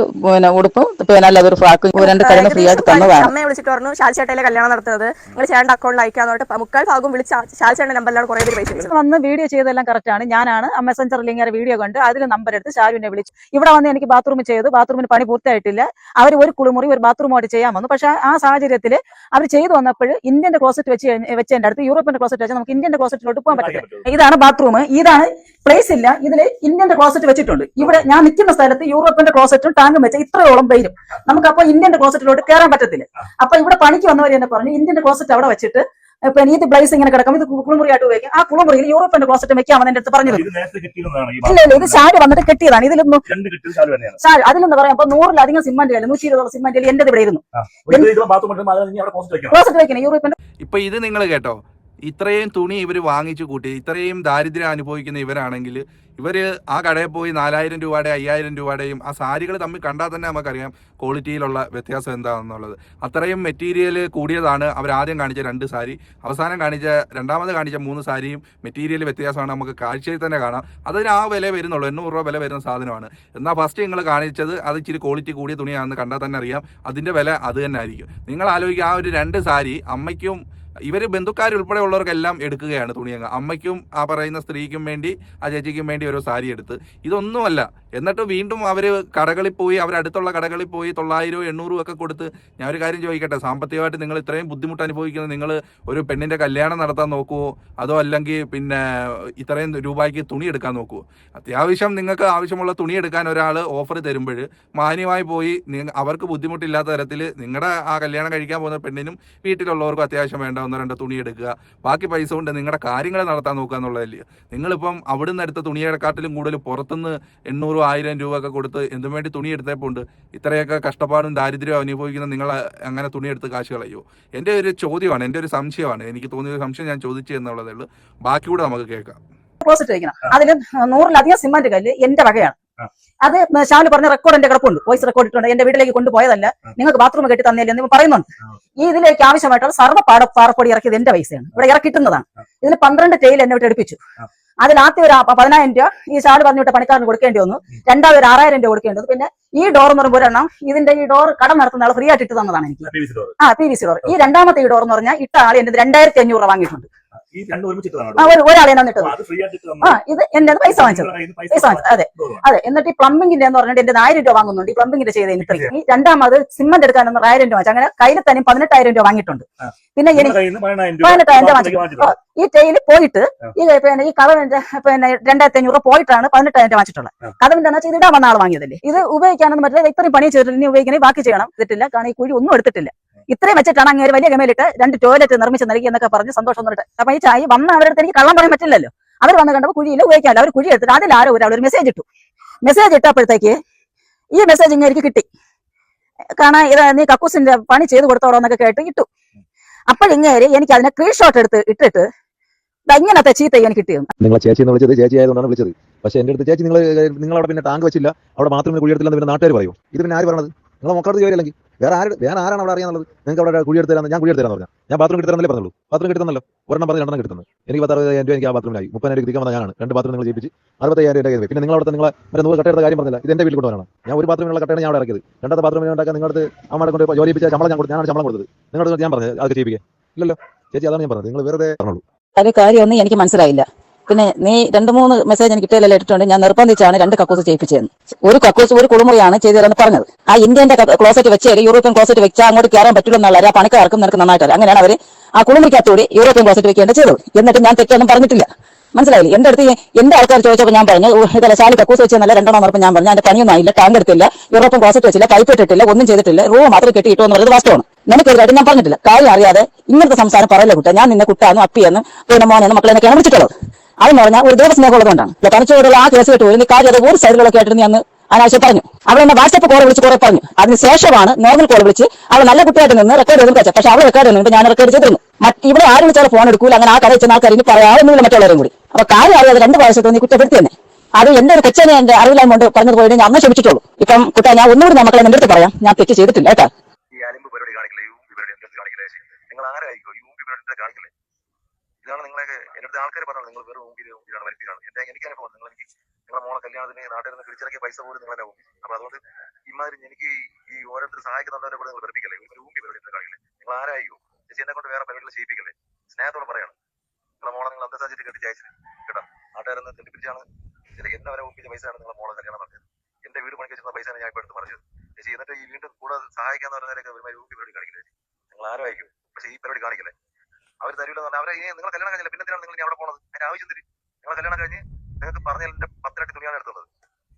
ഉടുപ്പും അല്ലാതൊരു ഫ്രാക്കും 2 കടന്ന് ഫ്രീ ആയിട്ട് തന്നതാണ്. അമ്മയെ വിളിച്ചിട്ട് പറഞ്ഞു ശാൽച്ചേട്ടയിലെ കല്യാണം നടത്തുന്നത് നിങ്ങൾ ചേട്ടൻ്റെ അക്കൗണ്ടിൽ അയക്കാന്നോട്ട് 3/4 ഭാഗം വിളിച്ച് ശാൽച്ചേട്ടൻ്റെ നമ്പറിലാണ് കുറെ പേര് പൈസ വന്ന് വീഡിയോ ചെയ്തെല്ലാം കറക്റ്റ് ആണ്. ഞാനാണ് മെസ്സഞ്ചറിൽ ഇങ്ങനെ വീഡിയോ കണ്ട് അതിൽ നമ്പർ എടുത്ത് ഷാരുവിനെ വിളിച്ചു. ഇവിടെ വന്ന് എനിക്ക് ബാത്റൂമിൽ ചെയ്തു. ബാത്റൂമിന് പണി പൂർത്തിയായിട്ടില്ല. അവർ ഒരു കുളിമുറി ഒരു ബാത്റൂമായിട്ട് ചെയ്യാൻ വന്നു. പക്ഷെ ആ സാഹചര്യത്തിൽ അവർ ചെയ്തു വന്നപ്പോൾ ഇന്ത്യന്റെ ക്ലോസറ്റ് വെച്ചതിന്റെ അടുത്ത് യൂറോപ്പിന്റെ ക്ലോസറ്റ് വെച്ചാൽ നമുക്ക് ഇന്ത്യന്റെ ക്ലോസറ്റിലോട്ട് പോകാൻ പറ്റില്ല. ഇതാണ് ബാത്റൂം, ഇതാണ് പ്ലേസ് ഇല്ല. ഇതിൽ ഇന്ത്യന്റെ ക്ലോസറ്റ് വെച്ചിട്ടുണ്ട്. ഇവിടെ ഞാൻ നിൽക്കുന്ന സ്ഥലത്ത് യൂറോപ്പിന്റെ ക്ലോസറ്റും ടാങ്കും വെച്ച ഇത്രയോളം പേരും നമുക്ക് അപ്പോൾ ഇന്ത്യന്റെ ക്ലോസറ്റിലോട്ട് കയറാൻ പറ്റത്തില്ല. അപ്പൊ ഇവിടെ പണിക്ക് വന്നവർ എന്നെ പറഞ്ഞു ഇന്ത്യന്റെ ക്ലോസറ്റ് അവിടെ വെച്ചിട്ട് പിന്നെ ഇത് പ്ലേസ് ഇങ്ങനെ കിടക്കും, ഇത് കുളിമുറിയായിട്ട് ഉപയോഗിക്കും. ആ കുളിമുറിയിൽ യൂറോപ്പിന്റെ ക്ലോസറ്റ് വെക്കാമെന്ന് എന്റെ അടുത്ത് പറഞ്ഞത്. ഇല്ല, ഇത് ഷാരി വന്നിട്ട് കെട്ടിയതാണ്. ഇതിലൊന്നും അതിലെന്ന് പറയാം 100-ലധികം സിമന്റ് 120 സിമന്റ് എന്റേത് ഇവിടെ ഇരുന്നു. ക്ലോസറ്റ് വെക്കണം യൂറോപ്പിന്റെ. ഇപ്പൊ ഇത് നിങ്ങൾ കേട്ടോ, ഇത്രയും തുണി ഇവർ വാങ്ങിച്ചു കൂട്ടി, ഇത്രയും ദാരിദ്ര്യം അനുഭവിക്കുന്ന ഇവരാണെങ്കിൽ ഇവർ ആ കടയിൽ പോയി 4000 രൂപയുടെ 5000 രൂപയുടെയും ആ സാരികൾ തമ്മിൽ കണ്ടാൽ തന്നെ നമുക്കറിയാം ക്വാളിറ്റിയിലുള്ള വ്യത്യാസം എന്താണെന്നുള്ളത്. അത്രയും മെറ്റീരിയൽ കൂടിയതാണ് അവർ ആദ്യം കാണിച്ച 2 സാരി, അവസാനം രണ്ടാമത് കാണിച്ച 3 സാരിയും മെറ്റീരിയൽ വ്യത്യാസമാണ്. നമുക്ക് കാഴ്ചയിൽ തന്നെ കാണാം. അതിന് ആ വില വരുന്നുള്ളൂ, 800 രൂപ വില വരുന്ന സാധനമാണ്. എന്നാൽ ഫസ്റ്റ് നിങ്ങൾ കാണിച്ചത് അത് ഇച്ചിരി ക്വാളിറ്റി കൂടിയ തുണിയാണെന്ന് കണ്ടാൽ തന്നെ അറിയാം അതിൻ്റെ വില അത് തന്നെ ആയിരിക്കും. നിങ്ങൾ ആലോചിക്കുക, ആ ഒരു 2 സാരി അമ്മയ്ക്കും ഇവർ ബന്ധുക്കാരുൾപ്പെടെ ഉള്ളവർക്കെല്ലാം എടുക്കുകയാണ് തുണിയങ്ങ്. അമ്മയ്ക്കും ആ പറയുന്ന സ്ത്രീക്കും വേണ്ടി ആ ചേച്ചിക്കും വേണ്ടി ഓരോ സാരി എടുത്ത്. ഇതൊന്നുമല്ല, എന്നിട്ട് വീണ്ടും അവർ കടകളിൽ പോയി, അവരടുത്തുള്ള കടകളിൽ പോയി 900-800 ഒക്കെ കൊടുത്ത്. ഞാൻ ഒരു കാര്യം ചോദിക്കട്ടെ, സാമ്പത്തികമായിട്ട് നിങ്ങൾ ഇത്രയും ബുദ്ധിമുട്ട് അനുഭവിക്കുന്നത് നിങ്ങൾ ഒരു പെണ്ണിൻ്റെ കല്യാണം നടത്താൻ നോക്കുമോ, അതോ അല്ലെങ്കിൽ പിന്നെ ഇത്രയും രൂപയ്ക്ക് തുണി എടുക്കാൻ നോക്കുമോ? അത്യാവശ്യം നിങ്ങൾക്ക് ആവശ്യമുള്ള തുണി എടുക്കാൻ ഒരാൾ ഓഫർ തരുമ്പോൾ മാന്യമായി പോയി അവർക്ക് ബുദ്ധിമുട്ടില്ലാത്ത തരത്തിൽ നിങ്ങളുടെ ആ കല്യാണം കഴിക്കാൻ പോകുന്ന പെണ്ണിനും വീട്ടിലുള്ളവർക്കും അത്യാവശ്യം വേണ്ട 1-2 തുണി എടുക്കുക, ബാക്കി പൈസ കൊണ്ട് നിങ്ങളുടെ കാര്യങ്ങൾ നടത്താൻ നോക്കുക എന്നുള്ളതല്ലേ. നിങ്ങളിപ്പം അവിടുന്ന് എടുത്ത തുണിയെക്കാട്ടിലും കൂടുതൽ പുറത്തുനിന്ന് 800-1000 രൂപ ഒക്കെ കൊടുത്ത് എന്തും വേണ്ടി തുണി എടുത്തപ്പോണ്ട് ഇത്രയൊക്കെ കഷ്ടപ്പാടും ദാരിദ്ര്യവും അനുഭവിക്കുന്ന നിങ്ങൾ അങ്ങനെ തുണിയെടുത്ത് കാശ് കളയോ? എൻ്റെ ഒരു ചോദ്യമാണ്, എൻ്റെ ഒരു സംശയമാണ്, എനിക്ക് തോന്നിയ സംശയം ഞാൻ ചോദിച്ചു എന്നുള്ളതേ ഉള്ളൂ. ബാക്കി കൂടെ നമുക്ക് കേൾക്കാം. ക്ലോസറ്റ് വെക്കണം. അതിൽ 100-ലധികം സിമന്റ് കല്ല് എന്റെ വകയാണ്. അത് ഷാല് പറഞ്ഞ റെക്കോർഡ് എന്റെ കിടപ്പുണ്ട്, വോയിസ് റെക്കോർഡ് ഇട്ടുണ്ട്. എന്റെ വീട്ടിലേക്ക് കൊണ്ടുപോയതല്ല, നിങ്ങൾക്ക് ബാത്റൂം കെട്ടി തന്നില്ല എന്ന് പറയുന്നുണ്ട്. ഈ ഇതിലേക്ക് ആവശ്യമായിട്ടുള്ള സർവ്വ പാറപ്പൊടി ഇറക്കിയത് എന്റെ പൈസയാണ്, ഇവിടെ ഇറക്കിട്ടുന്നതാണ്. ഇതിൽ 12 ടൈൽ എന്നെ വിട്ട് എടുപ്പിച്ചു. അതിൽ ആദ്യം ഒരു 10000 രൂപ ഈ ഷാല് പറഞ്ഞിട്ട് പണിക്കാരന് കൊടുക്കേണ്ടി വന്നു. രണ്ടാമത് ഒരു 6000 രൂപ കൊടുക്കേണ്ടി വന്നു. പിന്നെ ഈ ഡോർ എന്ന് പറയുമ്പോൾ ഒരെണ്ണം ഇതിന്റെ ഈ ഡോർ കട നടത്തുന്ന ആൾ ഫ്രീ ആയിട്ട് ഇട്ട് തന്നതാണ് എനിക്ക്. PVC door. ഈ രണ്ടാമത്തെ ഈ ഡോർ എന്ന് പറഞ്ഞാൽ ഇട്ട ആൾ എന്റെ 2500 രൂപ വാങ്ങിയിട്ടുണ്ട്. ഒരാളെ ഇട്ടത്. ഇത് എന്റെ പൈസ വാങ്ങിച്ചത്. അതെ. എന്നിട്ട് ഈ പ്ലംബിംഗിന്റെ എന്ന് പറഞ്ഞിട്ട് എന്റെ 1000 രൂപ വാങ്ങുന്നുണ്ട്. ഈ പ്ലംബിംഗിന്റെ ചെയ്തതിന് ഇത്രയും. ഈ രണ്ടാമത് സിമന്റ് എടുക്കാൻ 1000 രൂപ വാങ്ങിച്ചു. അങ്ങനെ കയ്യിൽ തന്നെ 18000 രൂപ വാങ്ങിയിട്ടുണ്ട്. പിന്നെ എനിക്ക് 18000 രൂപ വാങ്ങിച്ചു. ഈ ടൈല് പോയിട്ട് ഈ കഥവിന്റെ 2500 രൂപ പോയിട്ടാണ് 18000 രൂപ വാങ്ങിച്ചിട്ടുള്ളത്. കഥവിന്റെ എന്ന് വെച്ചാൽ ഇടാൻ വന്ന ആൾ വാങ്ങിയതല്ലേ. ഇത് ഉപയോഗിക്കാനൊന്നും പറ്റില്ല. ഇത്രയും പണി ചെയ്തിട്ട് ഇനി ഉപയോഗിക്കണേ ബാക്കി ചെയ്യണം. എടുത്തിട്ടില്ല, കാരണം ഈ കുഴി ഒന്നും എടുത്തിട്ടില്ല. ഇത്രയും വെച്ചിട്ടാണ് അങ്ങനെ വലിയ ഗമയിലിട്ട് 2 ടോയ്ലറ്റ് നിർമ്മിച്ച് നൽകി എന്നൊക്കെ പറഞ്ഞ് സന്തോഷം വന്നിട്ട്. അപ്പൊ ഈ ചായ വന്ന അവരുടെ എനിക്ക് കള്ളം പറയാൻ പറ്റില്ലല്ലോ. അവർ വന്ന് കണ്ടപ്പോൾ കുഴിയിൽ ഉപയോഗിക്കാമല്ലോ. അവർ കുഴി എടുത്തിട്ട് അതിൽ ആരോ ഒരു മെസ്സേജ് ഇട്ടു. മെസ്സേജ് ഇട്ടപ്പോഴത്തേക്ക് ഈ മെസ്സേജ് ഇങ്ങനെ എനിക്ക് കിട്ടി. കാരണം ഇത് നീ കക്കൂസിന്റെ പണി ചെയ്ത് കൊടുത്തോളോ എന്നൊക്കെ കേട്ട് ഇട്ടു. അപ്പോഴിങ്ങേര് എനിക്ക് അതിനെ സ്ക്രീൻഷോട്ട് എടുത്ത് ഇട്ടിട്ട് ഇങ്ങനത്തെ ചീത്ത എനിക്ക് കിട്ടിയത്. നിങ്ങളെ ചേച്ചി എന്ന് വിളിച്ചത് ചേച്ചി ആയതുകൊണ്ടാണ് വിളിച്ചത്. പക്ഷേ എൻ്റെ അടുത്ത് ചേച്ചി നിങ്ങളവിടെ പിന്നെ ടാങ്ക് വെച്ചില്ല, അവിടെ മാത്രമേ കുഴിയെടുത്തില്ല പിന്നെ നാട്ടുകാർ പറയും. ഇത് പിന്നെ ആര് പറയണത്? നിങ്ങളെ മക്കളുടെ ജോലി അല്ലെങ്കിൽ വേറെ ആരാണ് അവിടെ അറിയാന്നുള്ളത്? നിങ്ങൾക്ക് അവിടെ കുഴിയെടുത്തരാന്ന് ഞാൻ കുഴിയെടുത്തരാന്ന് പറഞ്ഞാൽ ഞാൻ ബാത്റൂം കിട്ടുന്നല്ലേ പറഞ്ഞുള്ളൂ. ബാത്റൂം കിട്ടുന്നല്ലോ, ഒരെണ്ണം പറഞ്ഞ് 2 കിട്ടുന്നത്. എനിക്ക് 16000 രൂപ എനിക്ക് ആ ബാത്റൂമിനായി. 30000 രൂപ തിരിക്കാൻ ഞാനാണ്. 2 ബാത്റൂം നിങ്ങൾ ചെയ്യിപ്പിച്ച് 65000 രൂപ. പിന്നെ നിങ്ങൾ അവിടെ നിങ്ങളെ 100 കട്ടയെടുത്ത കാര്യം പറഞ്ഞില്ല. ഇത് എന്റെ വീട്ടിൽ കൊണ്ടുവരണം. ഞാൻ ഒരു ബാത്റൂമിനുള്ള കട്ടയാണ് ഞാൻ അവിടെ ഇറക്കിയത്. രണ്ടാമത്തെ ബാത്റൂമിൽ ഉണ്ടാക്കാൻ നിങ്ങളുടെ അമ്മയുടെ കൊണ്ട് ജോലി ചെയ്യിപ്പിച്ച ശമ്പളം ഞാനാണ് ശമ്പളം കൊടുത്തത്. നിങ്ങളുടെ ഞാൻ പറഞ്ഞത് അതൊക്കെ ചെയ്യിപ്പിക്കുക ഇല്ലല്ലോ ചേച്ചി, അതാണ് ഞാൻ പറഞ്ഞത്. നിങ്ങൾ വെറുതെ പറഞ്ഞോളൂ. അത് കാര്യമൊന്നും എനിക്ക് മനസ്സിലായില്ല. പിന്നെ നീ 2-3 മെസ്സേജ് എനിക്ക് ഇട്ടേലെല്ലാം ഇട്ടിട്ടുണ്ട്. ഞാൻ നിർബന്ധിച്ചാണ് 2 കക്കൂസ് ചെയ്യിപ്പിച്ചത്. ഒരു കക്കൂസ് ഒരു കുളിമുറിയാണ് ചെയ്തതെന്ന് പറഞ്ഞത്. ആ ഇന്ത്യന്റെ ക്ലോസറ്റ് വെച്ചാൽ യൂറോപ്യൻ ക്ലോസറ്റ് വെച്ചാൽ അങ്ങോട്ട് കയറാൻ പറ്റില്ലെന്നുള്ള ആ പണിക്കാർക്കും നിനക്ക് നന്നായിട്ട് അറിയാം. അങ്ങനെയാണ് അവർ ആ കുളിമുറിക്കകത്തൂടി യൂറോപ്യൻ ക്ലോസറ്റ് വെക്കേണ്ട ചെയ്തത്. എന്നിട്ട് ഞാൻ തെറ്റൊന്നും പറഞ്ഞിട്ടില്ല. മനസ്സിലായില്ലേ? എന്റെ അടുത്ത് എന്റെ ആൾക്കാർ ചോദിച്ചപ്പോൾ ഞാൻ പറഞ്ഞു ഇതല്ല ഷാലി കക്കൂസ് വെച്ചെന്നല്ല 2 പറഞ്ഞപ്പോൾ ഞാൻ പറഞ്ഞു അതിന്റെ പണിയൊന്നും ആയില്ല, ടാങ്ക് എടുത്തില്ല, യൂറോപ്യൻ ക്ലോസറ്റ് വെച്ചില്ല, പൈപ്പ് ഇട്ടിട്ടില്ല, ഒന്നും ചെയ്തിട്ടില്ല, റൂം മാത്രം കെട്ടിയിട്ടു എന്ന് പറയുന്നത് വാസ്തവമാണ്. നിനക്കെതിരായിട്ട് ഞാൻ പറഞ്ഞിട്ടില്ല. കാര്യം അറിയാതെ ഇങ്ങനത്തെ സംസാരം പറയല്ല കുട്ട. ഞാൻ നിന്നെ കുട്ടാന്നും അപ്പിയെന്നും പിന്നെ മോനെന്നും മക്കളെന്നൊക്കെയാണ് വിളിച്ചിട്ടുള്ളത്. അതെന്ന് പറഞ്ഞാൽ ഒരു ദേവസ്നേഹമുള്ളതുകൊണ്ടാണ്. തനിച്ചോടുള്ള ആ കേസ് കേട്ട് പോയി കാര്യം അത് ഒരു സൈഡുകളൊക്കെ ആയിട്ട് നീ അന്ന് അനാവശ്യം പറഞ്ഞു. അവൾ എന്നെ വാട്സ്ആപ്പ് കോൾ വിളിച്ച് കുറെ പറഞ്ഞു. അതിന് ശേഷമാണ് നോർമൽ കോൾ വിളിച്ച് അവൾ നല്ല കുട്ടിയായിട്ട് നിന്ന് റെക്കോർഡ് ചെയ്ത് വെച്ചത്. പക്ഷെ അവൾ റെക്കോർഡ് ചെയ്യുന്നുണ്ട്, ഞാൻ റെക്കോർഡ് ചെയ്തിരുന്നു. ഇവിടെ ആര് വിളിച്ചാൽ ഫോൺ എടുക്കൂല. അങ്ങനെ ആ കഥ വെച്ച ആൾക്കാർ ഇനി പറയാവുന്നില്ല മറ്റുള്ളവരും കൂടി. അപ്പൊ കാര്യം അറിയാതെ 2 പ്രാവശ്യത്തെ നീ കുറ്റപ്പെടുത്തി തന്നെ. അത് എന്റെ ഒരു കൊച്ചനെ എന്റെ അറിവില്ലായ്മ കൊണ്ട് പറഞ്ഞത് പോയിട്ട് ഞാൻ അന്ന് ക്ഷമിച്ചിട്ടുള്ളൂ. ഇപ്പം കുട്ടാ ഞാൻ ഒന്നുകൂടി മക്കളെ നിന്റെ അടുത്ത് പറയാം, ഞാൻ തെറ്റ് ചെയ്തിട്ടില്ല കേട്ടാ. ഇതാണ് നിങ്ങളൊക്കെ എൻ്റെ അടുത്ത് ആൾക്കാർ പറഞ്ഞത്, നിങ്ങൾ വെറും ഊമ്പിയാണ് വലിപ്പിലാണ്. എനിക്ക് അനുഭവം, നിങ്ങളെ മോളെ കല്യാണത്തിന് നാട്ടിൽ നിന്ന് പിടിച്ചിറക്കിയ പൈസ പോലും നിങ്ങളെ ഊമ്പി. അപ്പൊ അതുകൊണ്ട് ഇമാതിരി എനിക്ക് ഈ ഓരോരുത്തർ സഹായിക്കുന്നുള്ളവരെ കൂടെ നിങ്ങൾ വെറുപ്പിക്കല്ലേ, ഒരു ഊമ്പി പരിപാടി കാണിക്കല്ലേ. നിങ്ങൾ ആരായിക്കോ ചേച്ചി, എന്നെ കൊണ്ട് വേറെ പരിപാടികൾ ചെയ്യിപ്പിക്കല്ലേ. സ്നേഹത്തോടെ പറയണം, നിങ്ങളെ മോളെ നിങ്ങൾ അന്തസാഹചര്യം കെട്ടി അയച്ചു കേട്ടോ. നാട്ടുകാരെന്ന് തെറ്റിപ്പിടിച്ചാണ് എന്നെ വരെ ഊമ്പിച്ച പൈസയാണ് നിങ്ങളെ മോളെ കല്യാണം നടത്തിയത്. എന്റെ വീട് പണിക്ക് വെച്ചിരുന്ന പൈസയാണ് ഞാൻ ഇപ്പോൾ എടുത്ത് പറഞ്ഞത് ചേച്ചി. എന്നിട്ട് ഈ വീണ്ടും കൂടെ സഹായിക്കാന്ന് പറയുന്നവരൊക്കെ ഒരുമാതിരി ഊമ്പി പരിപാടി കാണിക്കില്ലേ. നിങ്ങൾ ആരായിക്കും, പക്ഷേ ഈ പരിപാടി കാണിക്കല്ലേ. അവർ തരൂലെന്ന് പറഞ്ഞാൽ അവരെ നിങ്ങൾ കല്യാണം കഴിഞ്ഞില്ല, പിന്നെ എന്തിനാണ് നിങ്ങൾ അവിടെ പോണത്? അതിന്റെ ആവശ്യം തരും. നിങ്ങൾ കല്യാണം കഴിഞ്ഞ് നിങ്ങൾക്ക് പറഞ്ഞാൽ എന്റെ 10 ഇരട്ടി തുണിയാണ് എടുത്തത്.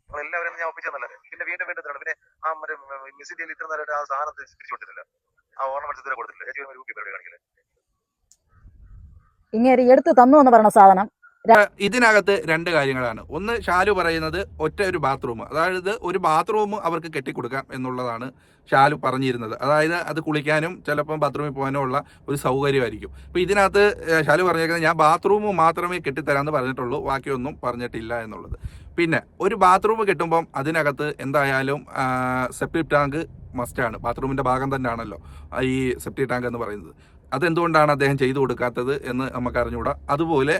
നിങ്ങൾ എല്ലാവരും ഞാൻ ഒപ്പിച്ചെന്നല്ലേ. പിന്നെ വീണ്ടും തരണം. പിന്നെ ആ മറ്റേ മിസ്സിറ്റിയിൽ ഇത്ര നേരമായിട്ട് ആ സാധനം തിരിച്ചു കൊടുത്തിട്ടില്ല, ആ ഓർണമെന്റ്സ് ഇതുവരെ കൊടുത്തില്ല. ചേച്ചി ഒരു പരിപാടി കാണിക്കില്ലേ. ഇങ്ങനെ എടുത്ത് തന്നു എന്ന് പറയുന്ന സാധനം ഇതിനകത്ത് 2 കാര്യങ്ങളാണ്. ഒന്ന്, ഷാലു പറയുന്നത് ഒറ്റ ഒരു ബാത്റൂം, അതായത് ഒരു ബാത്റൂം അവർക്ക് കെട്ടിക്കൊടുക്കാം എന്നുള്ളതാണ് ഷാലു പറഞ്ഞിരുന്നത്. അതായത് അത് കുളിക്കാനും ചിലപ്പം ബാത്റൂമിൽ പോകാനും ഉള്ള ഒരു സൗകര്യമായിരിക്കും. അപ്പോൾ ഇതിനകത്ത് ഷാലു പറഞ്ഞേക്കുന്നത് ഞാൻ ബാത്റൂം മാത്രമേ കെട്ടിത്തരാമെന്ന് പറഞ്ഞിട്ടുള്ളൂ, ബാക്കിയൊന്നും പറഞ്ഞിട്ടില്ല എന്നുള്ളത്. പിന്നെ ഒരു ബാത്റൂം കെട്ടുമ്പം അതിനകത്ത് എന്തായാലും സെപ്റ്റിക് ടാങ്ക് മസ്റ്റാണ്. ബാത്റൂമിൻ്റെ ഭാഗം തന്നെയാണല്ലോ ഈ സെപ്റ്റിക് ടാങ്ക് എന്ന് പറയുന്നത്. അതെന്തുകൊണ്ടാണ് അദ്ദേഹം ചെയ്തു കൊടുക്കാത്തത് എന്ന് നമുക്ക് അറിഞ്ഞുകൂടാ. അതുപോലെ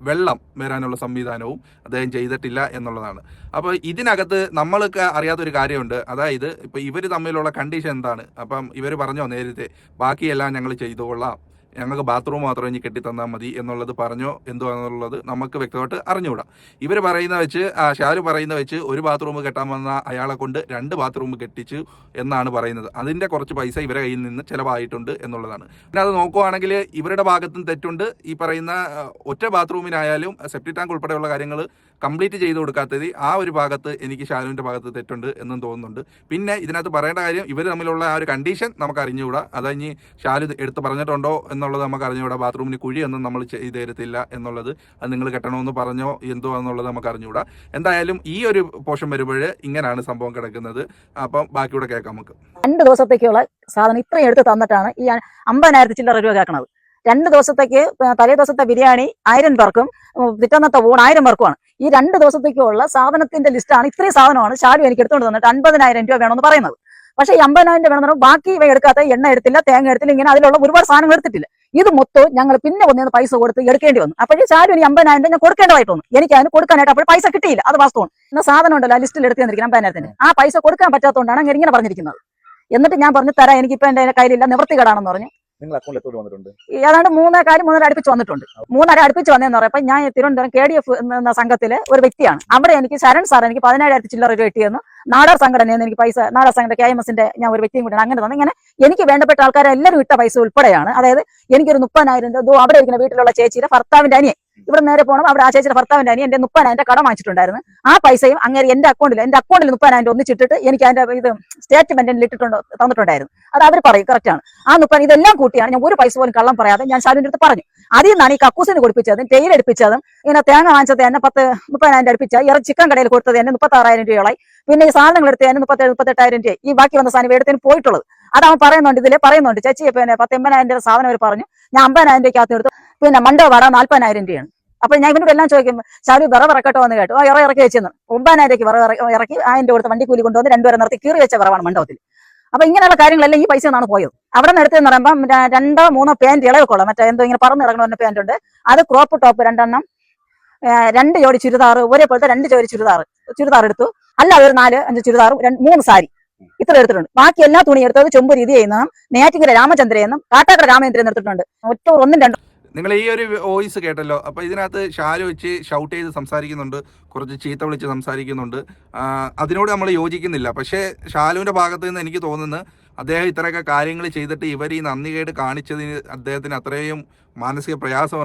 വെള്ളം വരാനുള്ള സംവിധാനവും അദ്ദേഹം ചെയ്തിട്ടില്ല എന്നുള്ളതാണ്. അപ്പോൾ ഇതിനകത്ത് നമ്മൾക്ക് അറിയാത്തൊരു കാര്യമുണ്ട്. അതായത് ഇപ്പോൾ ഇവർ തമ്മിലുള്ള കണ്ടീഷൻ എന്താണ്? അപ്പം ഇവർ പറഞ്ഞോ നേരത്തെ ബാക്കിയെല്ലാം ഞങ്ങൾ ചെയ്തുകൊള്ളാം, ഞങ്ങൾക്ക് ബാത്റൂം മാത്രം ഇനി കെട്ടിത്തന്നാൽ മതി എന്നുള്ളത് പറഞ്ഞോ എന്തുവാന്നുള്ളത് നമുക്ക് വ്യക്തമായിട്ട് അറിഞ്ഞുകൂടാ. ഇവർ പറയുന്ന വെച്ച് ഷാരു പറയുന്ന വെച്ച് ഒരു ബാത്റൂം കെട്ടാൻ വന്ന അയാളെ കൊണ്ട് 2 ബാത്റൂം കെട്ടിച്ചു എന്നാണ് പറയുന്നത്. അതിൻ്റെ കുറച്ച് പൈസ ഇവരുടെ കയ്യിൽ നിന്ന് ചിലവായിട്ടുണ്ട് എന്നുള്ളതാണ്. പിന്നെ അത് നോക്കുവാണെങ്കിൽ ഇവരുടെ ഭാഗത്തും തെറ്റുണ്ട്. ഈ പറയുന്ന ഒറ്റ ബാത്റൂമിനായാലും സെപ്റ്റിക് ടാങ്ക് ഉൾപ്പെടെയുള്ള കാര്യങ്ങൾ കംപ്ലീറ്റ് ചെയ്ത് കൊടുക്കാത്തത് ആ ഒരു ഭാഗത്ത് എനിക്ക് ഷാലുവിൻ്റെ ഭാഗത്ത് തെറ്റുണ്ട് എന്നും തോന്നുന്നുണ്ട്. പിന്നെ ഇതിനകത്ത് പറയേണ്ട കാര്യം ഇവർ തമ്മിലുള്ള ആ ഒരു കണ്ടീഷൻ നമുക്ക് അറിഞ്ഞുകൂടാ. അതഞ്ഞ് ഷാലു എടുത്ത് പറഞ്ഞിട്ടുണ്ടോ എന്നുള്ളത് നമുക്ക് അറിഞ്ഞുകൂടാ. ബാത്റൂമിന് കുഴിയൊന്നും നമ്മൾ ചെയ്തു തരത്തില്ല എന്നുള്ളത്, അത് നിങ്ങൾ കെട്ടണമെന്ന് പറഞ്ഞോ എന്തോ എന്നുള്ളത് നമുക്ക് അറിഞ്ഞുകൂടാ. എന്തായാലും ഈ ഒരു പോർഷൻ വരുമ്പോൾ ഇങ്ങനെയാണ് സംഭവം കിടക്കുന്നത്. അപ്പം ബാക്കിയൂടെ കേൾക്കാം നമുക്ക്. 2 ദിവസത്തേക്കുള്ള സാധനം ഇത്രയും എടുത്ത് തന്നിട്ടാണ് ഈ 50,000 ചില്ലറ രൂപ കേൾക്കുന്നത്. 2 ദിവസത്തേക്ക് തലേ ദിവസത്തെ ബിരിയാണി 1000 പേർക്കും പിറ്റന്നത്തെ ഊണ് 1000 പേർക്കുമാണ്. ഈ 2 ദിവസത്തേക്കുള്ള സാധനത്തിന്റെ ലിസ്റ്റാണ്. ഇത്രയും സാധനമാണ് ഷാലു എനിക്ക് എടുത്തുകൊണ്ട് തന്നിട്ട് 50,000 രൂപ വേണമെന്ന് പറയുന്നത്. പക്ഷേ ഈ 50,000 രൂപ വേണമെന്ന് ബാക്കി ഇവ എടുക്കാത്ത എണ്ണ എടുത്തില്ല, തേങ്ങ എടുത്തില്ല, ഇങ്ങനെ അതിലുള്ള ഒരുപാട് സാധനങ്ങൾ എടുത്തിട്ടില്ല. ഇത് മൊത്തം ഞങ്ങൾ പിന്നെ ഒന്നേന്ന് പൈസ കൊടുത്ത് എടുക്കേണ്ടി വന്നു. അപ്പോഴേ ഷാലു ഇനി 50,000 രൂപ ഞാൻ കൊടുക്കേണ്ടതായിട്ട് വന്നു. എനിക്ക് അതിന് കൊടുക്കാനായിട്ട് അപ്പോൾ പൈസ കിട്ടിയില്ല. അത് വാസ്തവമാണ്. ഇന്ന സാധനം ഉണ്ടല്ലോ ആ ലിസ്റ്റിൽ എടുത്ത് തന്നിരിക്കണം 50,000. ആ പൈസ കൊടുക്കാൻ പറ്റാത്തതുകൊണ്ടാണ് അങ്ങനെ ഇങ്ങനെ പറഞ്ഞിരിക്കുന്നത്. എന്നിട്ട് ഞാൻ പറഞ്ഞു തരാം, എനിക്കിപ്പോൾ എൻ്റെ കയ്യിലില്ല, നിവൃത്തികേടാണെന്ന് പറഞ്ഞു. നിങ്ങൾ അക്കൗണ്ടിൽ എത്ര വന്നിട്ടുണ്ട്? ഏതാണ്ട് 3 അടുപ്പിച്ച് വന്നിട്ടുണ്ട്. 3 അടുപ്പിച്ച് വന്നതെന്ന് പറയുമ്പോൾ ഞാൻ തിരുവനന്തപുരം KDF എന്ന സംഘത്തിലെ ഒരു വ്യക്തിയാണ്. അവിടെ എനിക്ക് ശരൺ സാർ എനിക്ക് 17,000 ചില്ലറ രൂപ കിട്ടിയെന്ന് നാടാർ സംഘടനയെന്ന് എനിക്ക് പൈസ, നാടാർ സംഘടന KMSന്റെ ഞാൻ ഒരു വ്യക്തിയും കൂടിയാണ്. അങ്ങനെ തന്നെ ഇങ്ങനെ എനിക്ക് വേണ്ടപ്പെട്ട ആൾക്കാരെ എല്ലാവരും ഇട്ട പൈസ ഉൾപ്പെടെയാണ്. അതായത് എനിക്കൊരു 30,000 രൂപ അവിടെ ഇരിക്കുന്ന വീട്ടിലുള്ള ചേച്ചിയുടെ ഭർത്താവിന്റെ അനിയൻ, ഇവിടെ നേരെ പോകണം, അവിടെ ആ ചേച്ചിയുടെ ഭർത്താവിന്റെ അനിയൻ എന്റെ 30,000 കടം വാങ്ങിച്ചിട്ടുണ്ടായിരുന്നു. ആ പൈസയും അങ്ങനെ എന്റെ അക്കൗണ്ടിൽ 30,000 ഒന്നിച്ചിട്ടിട്ട് എനിക്ക് അതിന്റെ ഇത് സ്റ്റേറ്റ്മെന്റിൽ തന്നിട്ടുണ്ടായിരുന്നു. അത് അവർ പറയും കറക്റ്റാണ്. ആ 30 ഇതെല്ലാം കൂട്ടിയാണ് ഞാൻ ഒരു പൈസ പോലും കള്ളം പറയാതെ ഞാൻ ഷാലുവിന്റെ അടുത്ത് പറഞ്ഞു. അതിൽ നിന്നാണ് ഈ കക്കൂസിന് കൊടുപ്പിച്ചതും തേയില എടുപ്പിച്ചതും ഇങ്ങനെ തേങ്ങ വാങ്ങിച്ചത് തന്നെ 30,000 അടുപ്പിച്ച, ചിക്കൻ കടയിൽ കൊടുത്തത് തന്നെ 36,000 രൂപയോളായി. പിന്നെ ഈ സാധനങ്ങൾ എടുത്ത് തന്നെ 38,000 രൂപ ഈ ബാക്കി വന്ന സാധനം എടുത്തതിന് പോയിട്ടുള്ളത്. അത് അവൻ പറയുന്നുണ്ട്, ഇതിൽ പറയുന്നുണ്ട്. ചേച്ചി പിന്നെ 80,000 രൂപ സാധനം അവർ പറഞ്ഞു, ഞാൻ 50,000 രൂപയ്ക്കകത്ത് എടുത്തു. പിന്നെ മണ്ടോ വാട 40,000 രൂപയാണ്. അപ്പൊ ഞാൻ ഇവനോട് എല്ലാം ചോദിക്കും, ഷാലു വിറവ് ഇറക്കട്ടോ എന്ന് കേട്ടു. ഇറക്കി വെച്ചെന്ന് 9,000 രൂപയ്ക്ക് വിറവ് ഇറക്കി 1000 രൂപ കൊടുത്ത് വണ്ടി കൂലി കൊണ്ടുവന്ന് 2 പേരെ നിർത്തി കീറി വെച്ച വിറവാണ് മണ്ഡപത്തിൽ. അപ്പൊ ഇങ്ങനെയുള്ള കാര്യങ്ങളെല്ലാം ഈ പൈസ നിന്നാണ് പോയത്. അവിടെ നിന്ന് എടുത്തെന്ന് പറയുമ്പോൾ 2-3 പാന്റ് ഇളവൊക്കെ മറ്റേ എന്തോ ഇങ്ങനെ പറന്ന് ഇറങ്ങുന്ന പാന്റ് ഉണ്ട്. അത് ക്രോപ്പ് ടോപ്പ് 2 എണ്ണം, 2 ജോഡി ചുരിദാർ, ഒരേപോലത്തെ 2 ജോഡി ചുരിദാർ എടുത്തു. അല്ല ഒരു 4-5 ചുരിദാറും 3 സാരി ഇത്ര എടുത്തിട്ടുണ്ട്. ബാക്കി എല്ലാ തുണി എടുത്തത് ചൊമ്പ് രീതി ചെയ്യുന്നതും നെയ്യാറ്റിൻകര രാമചന്ദ്രയെന്നും കാട്ടാക്കട രാമചന്ദ്രൻ എടുത്തിട്ടുണ്ട്. ഒറ്റ 1-2 നിങ്ങൾ ഈ ഒരു വോയിസ് കേട്ടല്ലോ. അപ്പോൾ ഇതിനകത്ത് ഷാലു വെച്ച് ഷൗട്ട് ചെയ്ത് സംസാരിക്കുന്നുണ്ട്, കുറച്ച് ചീത്ത വിളിച്ച് സംസാരിക്കുന്നുണ്ട്. അതിനോട് നമ്മൾ യോജിക്കുന്നില്ല. പക്ഷേ ഷാലുവിൻ്റെ ഭാഗത്ത് നിന്ന് എനിക്ക് തോന്നുന്നത് അദ്ദേഹം ഇത്രയൊക്കെ കാര്യങ്ങൾ ചെയ്തിട്ട് ഇവർ ഈ നന്ദികേട് കാണിച്ചതിന് അദ്ദേഹത്തിന് അത്രയും മാനസിക പ്രയാസം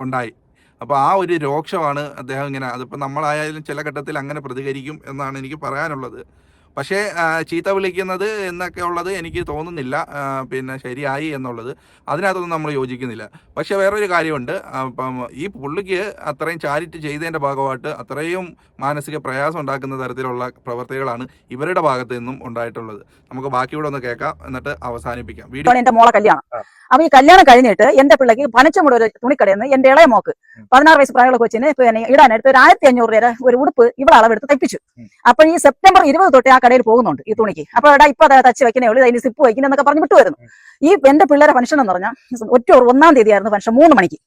ഉണ്ടായി. അപ്പോൾ ആ ഒരു രോക്ഷമാണ് അദ്ദേഹം ഇങ്ങനെ, അതിപ്പോൾ നമ്മളായാലും ചില ഘട്ടത്തിൽ അങ്ങനെ പ്രതികരിക്കും എന്നാണ് എനിക്ക് പറയാനുള്ളത്. പക്ഷേ ചീത്ത വിളിക്കുന്നത് എന്നൊക്കെ ഉള്ളത് എനിക്ക് തോന്നുന്നില്ല പിന്നെ ശരിയായി എന്നുള്ളത്, അതിനകത്തൊന്നും നമ്മൾ യോജിക്കുന്നില്ല. പക്ഷേ വേറൊരു കാര്യമുണ്ട്. അപ്പം ഈ പുള്ളിക്ക് അത്രയും ചാരിറ്റി ചെയ്തതിൻ്റെ ഭാഗമായിട്ട് അത്രയും മാനസിക പ്രയാസം ഉണ്ടാക്കുന്ന തരത്തിലുള്ള പ്രവർത്തികളാണ് ഇവരുടെ ഭാഗത്ത് നിന്നും ഉണ്ടായിട്ടുള്ളത്. നമുക്ക് ബാക്കിയൂടെ ഒന്ന് കേൾക്കാം, എന്നിട്ട് അവസാനിപ്പിക്കാം വീഡിയോ. എന്റെ മോളെ കല്യാണം. അപ്പൊ ഈ കല്യാണം കഴിഞ്ഞിട്ട് എന്റെ പിള്ളേക്ക് പനച്ചമുടെ ഒരു തുണിക്കടയിൽ നിന്ന് എന്റെ ഇളയ മോക്ക് 16 വയസ്സ് പ്രായമുള്ള കൊച്ചിന് പിന്നെ ഇടാനായിട്ട് ഒരു 1,500 രൂപ ഒരു ഉടുപ്പ് ഇവിടെ അളവെടുത്ത് തയ്പ്പിച്ചു. അപ്പൊ ഈ സെപ്റ്റംബർ 20 തൊട്ട് ആ കടയിൽ പോകുന്നുണ്ട് ഈ തുണിക്ക്. അപ്പൊ എടാ ഇപ്പൊ തച്ച് വെക്കണേ ഉള്ളൂ, അതിന് സിപ്പ് വയ്ക്കുന്നതൊക്കെ പറഞ്ഞ് വിട്ടു വരുന്നു. ഈ എന്റെ പിള്ളേരെ ഫംഗ്ഷൻ എന്ന് പറഞ്ഞാൽ 1 തീയതി ആയിരുന്നു ഫംഗ്ഷൻ, 3 മണിക്ക്.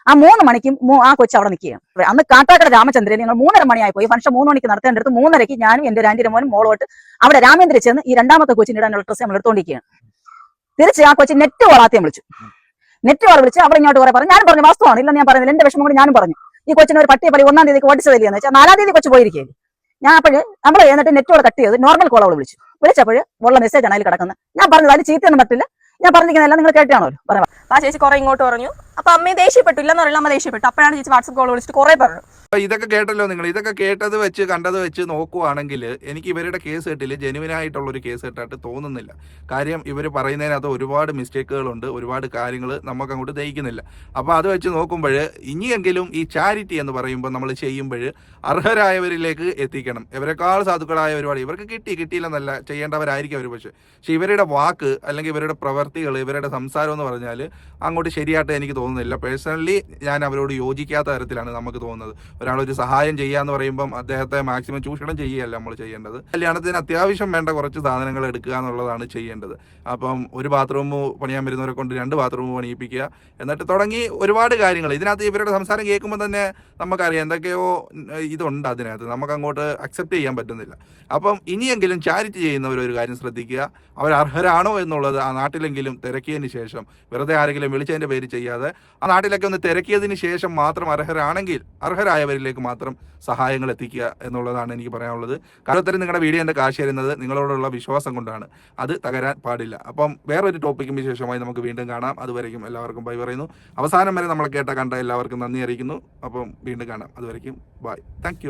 ആ 3 മണിക്കും ആ കൊച്ചു അവിടെ നിൽക്കുകയാണ്. അന്ന് കാട്ടാക്കട രാമചന്ദ്രൻ ഞങ്ങൾ 3:30 മണിയായി പോയി. ഫംഗ്ഷൻ 3 മണിക്ക് നടത്തേണ്ടടുത്ത് 3:30 ഞാനും എന്റെ ആന്റിയുടെ മോനും മോളോട്ട് അവിടെ രാമേന്ദ്ര ചെന്ന് ഈ രണ്ടാമത്തെ കൊച്ചിന് ഇടാനുള്ള ഡ്രസ്സ് നമ്മൾ എടുത്തോണ്ടിരിക്കുകയാണ്. തിരിച്ച് ആ കൊച്ചി നെറ്റ് വളാത്യം വിളിച്ചു. നെറ്റ് വള വിളിച്ച് അവിടെ ഇങ്ങോട്ട് കുറെ പറഞ്ഞു. ഞാൻ പറഞ്ഞു വാസ്തവമാണ്, ഇല്ലെന്ന് ഞാൻ പറഞ്ഞില്ല, എന്റെ വിഷമം കൊണ്ട് ഞാനും പറഞ്ഞു. ഈ കൊച്ചിന് ഒരു പട്ടിയെ പള്ളി 1 തീയതിക്ക് ഓടിച്ചതല്ലെന്ന് വെച്ചാൽ 4 തീയതി കൊച്ചു പോയിരിക്കുകയാണ്. ഞാൻ അപ്പോഴ് നമ്മൾ എന്നിട്ട് നെറ്റോടെ കട്ട് ചെയ്ത് നോർമൽ കോൾ അവൾ വിളിച്ചപ്പോൾ ഉള്ള മെസ്സേജ് ആണ് അതിൽ കിടക്കുന്നത്. ഞാൻ പറഞ്ഞത് അതിൽ ചീത്തയൊന്നും പറ്റില്ല, ഞാൻ പറഞ്ഞിരിക്കുന്നതെല്ലാം നിങ്ങൾ കേട്ടാണോ പറയാം. ആ ചേച്ചി കുറെ ഇങ്ങോട്ട് പറഞ്ഞു. അപ്പൊ അമ്മയെ ദേഷ്യപ്പെട്ടു, ഇല്ലെന്ന് പറയില്ല, അമ്മ ദേഷ്യപ്പെട്ടു. അപ്പോഴാണ് ചേച്ചി വാട്സ്ആപ്പ് കോൾ വിളിച്ചിട്ട് കുറെ പറഞ്ഞു. ഇതൊക്കെ കേട്ടല്ലോ നിങ്ങൾ. ഇതൊക്കെ കേട്ടത് വെച്ച് കണ്ടത് വെച്ച് നോക്കുവാണെങ്കിൽ എനിക്ക് ഇവരുടെ കേസ് കെട്ടിൽ ജെനുവിനായിട്ടുള്ളൊരു കേസ് കെട്ടായിട്ട് തോന്നുന്നില്ല. കാര്യം ഇവർ പറയുന്നതിനകത്ത് ഒരുപാട് മിസ്റ്റേക്കുകളുണ്ട്, ഒരുപാട് കാര്യങ്ങൾ നമുക്ക് അങ്ങോട്ട് ദഹിക്കുന്നില്ല. അപ്പോൾ അത് വെച്ച് നോക്കുമ്പോൾ ഇനിയെങ്കിലും ഈ ചാരിറ്റി എന്ന് പറയുമ്പോൾ നമ്മൾ ചെയ്യുമ്പോൾ അർഹരായവരിലേക്ക് എത്തിക്കണം. ഇവരെക്കാൾ സാധുക്കളായ ഒരുപാട് ഇവർക്ക് കിട്ടിയില്ലെന്നല്ല, ചെയ്യേണ്ടവരായിരിക്കും അവർ. പക്ഷേ ഇവരുടെ വാക്ക് അല്ലെങ്കിൽ ഇവരുടെ പ്രവർത്തികൾ, ഇവരുടെ സംസാരം എന്ന് പറഞ്ഞാൽ അങ്ങോട്ട് ശരിയായിട്ട് എനിക്ക് തോന്നുന്നില്ല. പേഴ്സണലി ഞാൻ അവരോട് യോജിക്കാത്ത തരത്തിലാണ് നമുക്ക് തോന്നുന്നത്. ഒരാളൊരു സഹായം ചെയ്യാന്ന് പറയുമ്പം അദ്ദേഹത്തെ മാക്സിമം ചൂഷണം ചെയ്യുകയല്ല നമ്മൾ ചെയ്യേണ്ടത്. കല്യാണത്തിന് അത്യാവശ്യം വേണ്ട കുറച്ച് സാധനങ്ങൾ എടുക്കുക എന്നുള്ളതാണ് ചെയ്യേണ്ടത്. അപ്പം ഒരു ബാത്റൂം പണിയാൻ വരുന്നവരെ കൊണ്ട് 2 ബാത്റൂം പണിയിപ്പിക്കുക, എന്നിട്ട് തുടങ്ങി ഒരുപാട് കാര്യങ്ങൾ. ഇതിനകത്ത് ഇവരുടെ സംസാരം കേൾക്കുമ്പോൾ തന്നെ നമുക്കറിയാം എന്തൊക്കെയോ ഇതുണ്ട് അതിനകത്ത്, നമുക്ക് അങ്ങോട്ട് അക്സെപ്റ്റ് ചെയ്യാൻ പറ്റുന്നില്ല. അപ്പം ഇനിയെങ്കിലും ചാരിറ്റി ചെയ്യുന്നവർ ഒരു കാര്യം ശ്രദ്ധിക്കുക, അവർ അർഹരാണോ എന്നുള്ളത് ആ നാട്ടിലെങ്കിലും തിരക്കിയതിന് ശേഷം, വെറുതെ ആരെങ്കിലും വിളിച്ചതിൻ്റെ പേര് ചെയ്യാതെ ആ നാട്ടിലൊക്കെ ഒന്ന് തിരക്കിയതിന് ശേഷം മാത്രം അർഹരാണെങ്കിൽ അർഹരായവരിലേക്ക് മാത്രം സഹായങ്ങൾ എത്തിക്കുക എന്നുള്ളതാണ് എനിക്ക് പറയാനുള്ളത്. കാലത്തരം നിങ്ങളുടെ വീഡിയോ എൻ്റെ കാശ് തരുന്നത് നിങ്ങളോടുള്ള വിശ്വാസം കൊണ്ടാണ്, അത് തകരാൻ പാടില്ല. അപ്പം വേറൊരു ടോപ്പിക്കും വിശേഷമായി നമുക്ക് വീണ്ടും കാണാം. അതുവരെയും എല്ലാവർക്കും ബൈ പറയുന്നു. അവസാനം വരെ നമ്മളെ കണ്ട എല്ലാവർക്കും നന്ദി അറിയിക്കുന്നു. അപ്പം വീണ്ടും കാണാം. അതുവരെയും ബൈ. താങ്ക്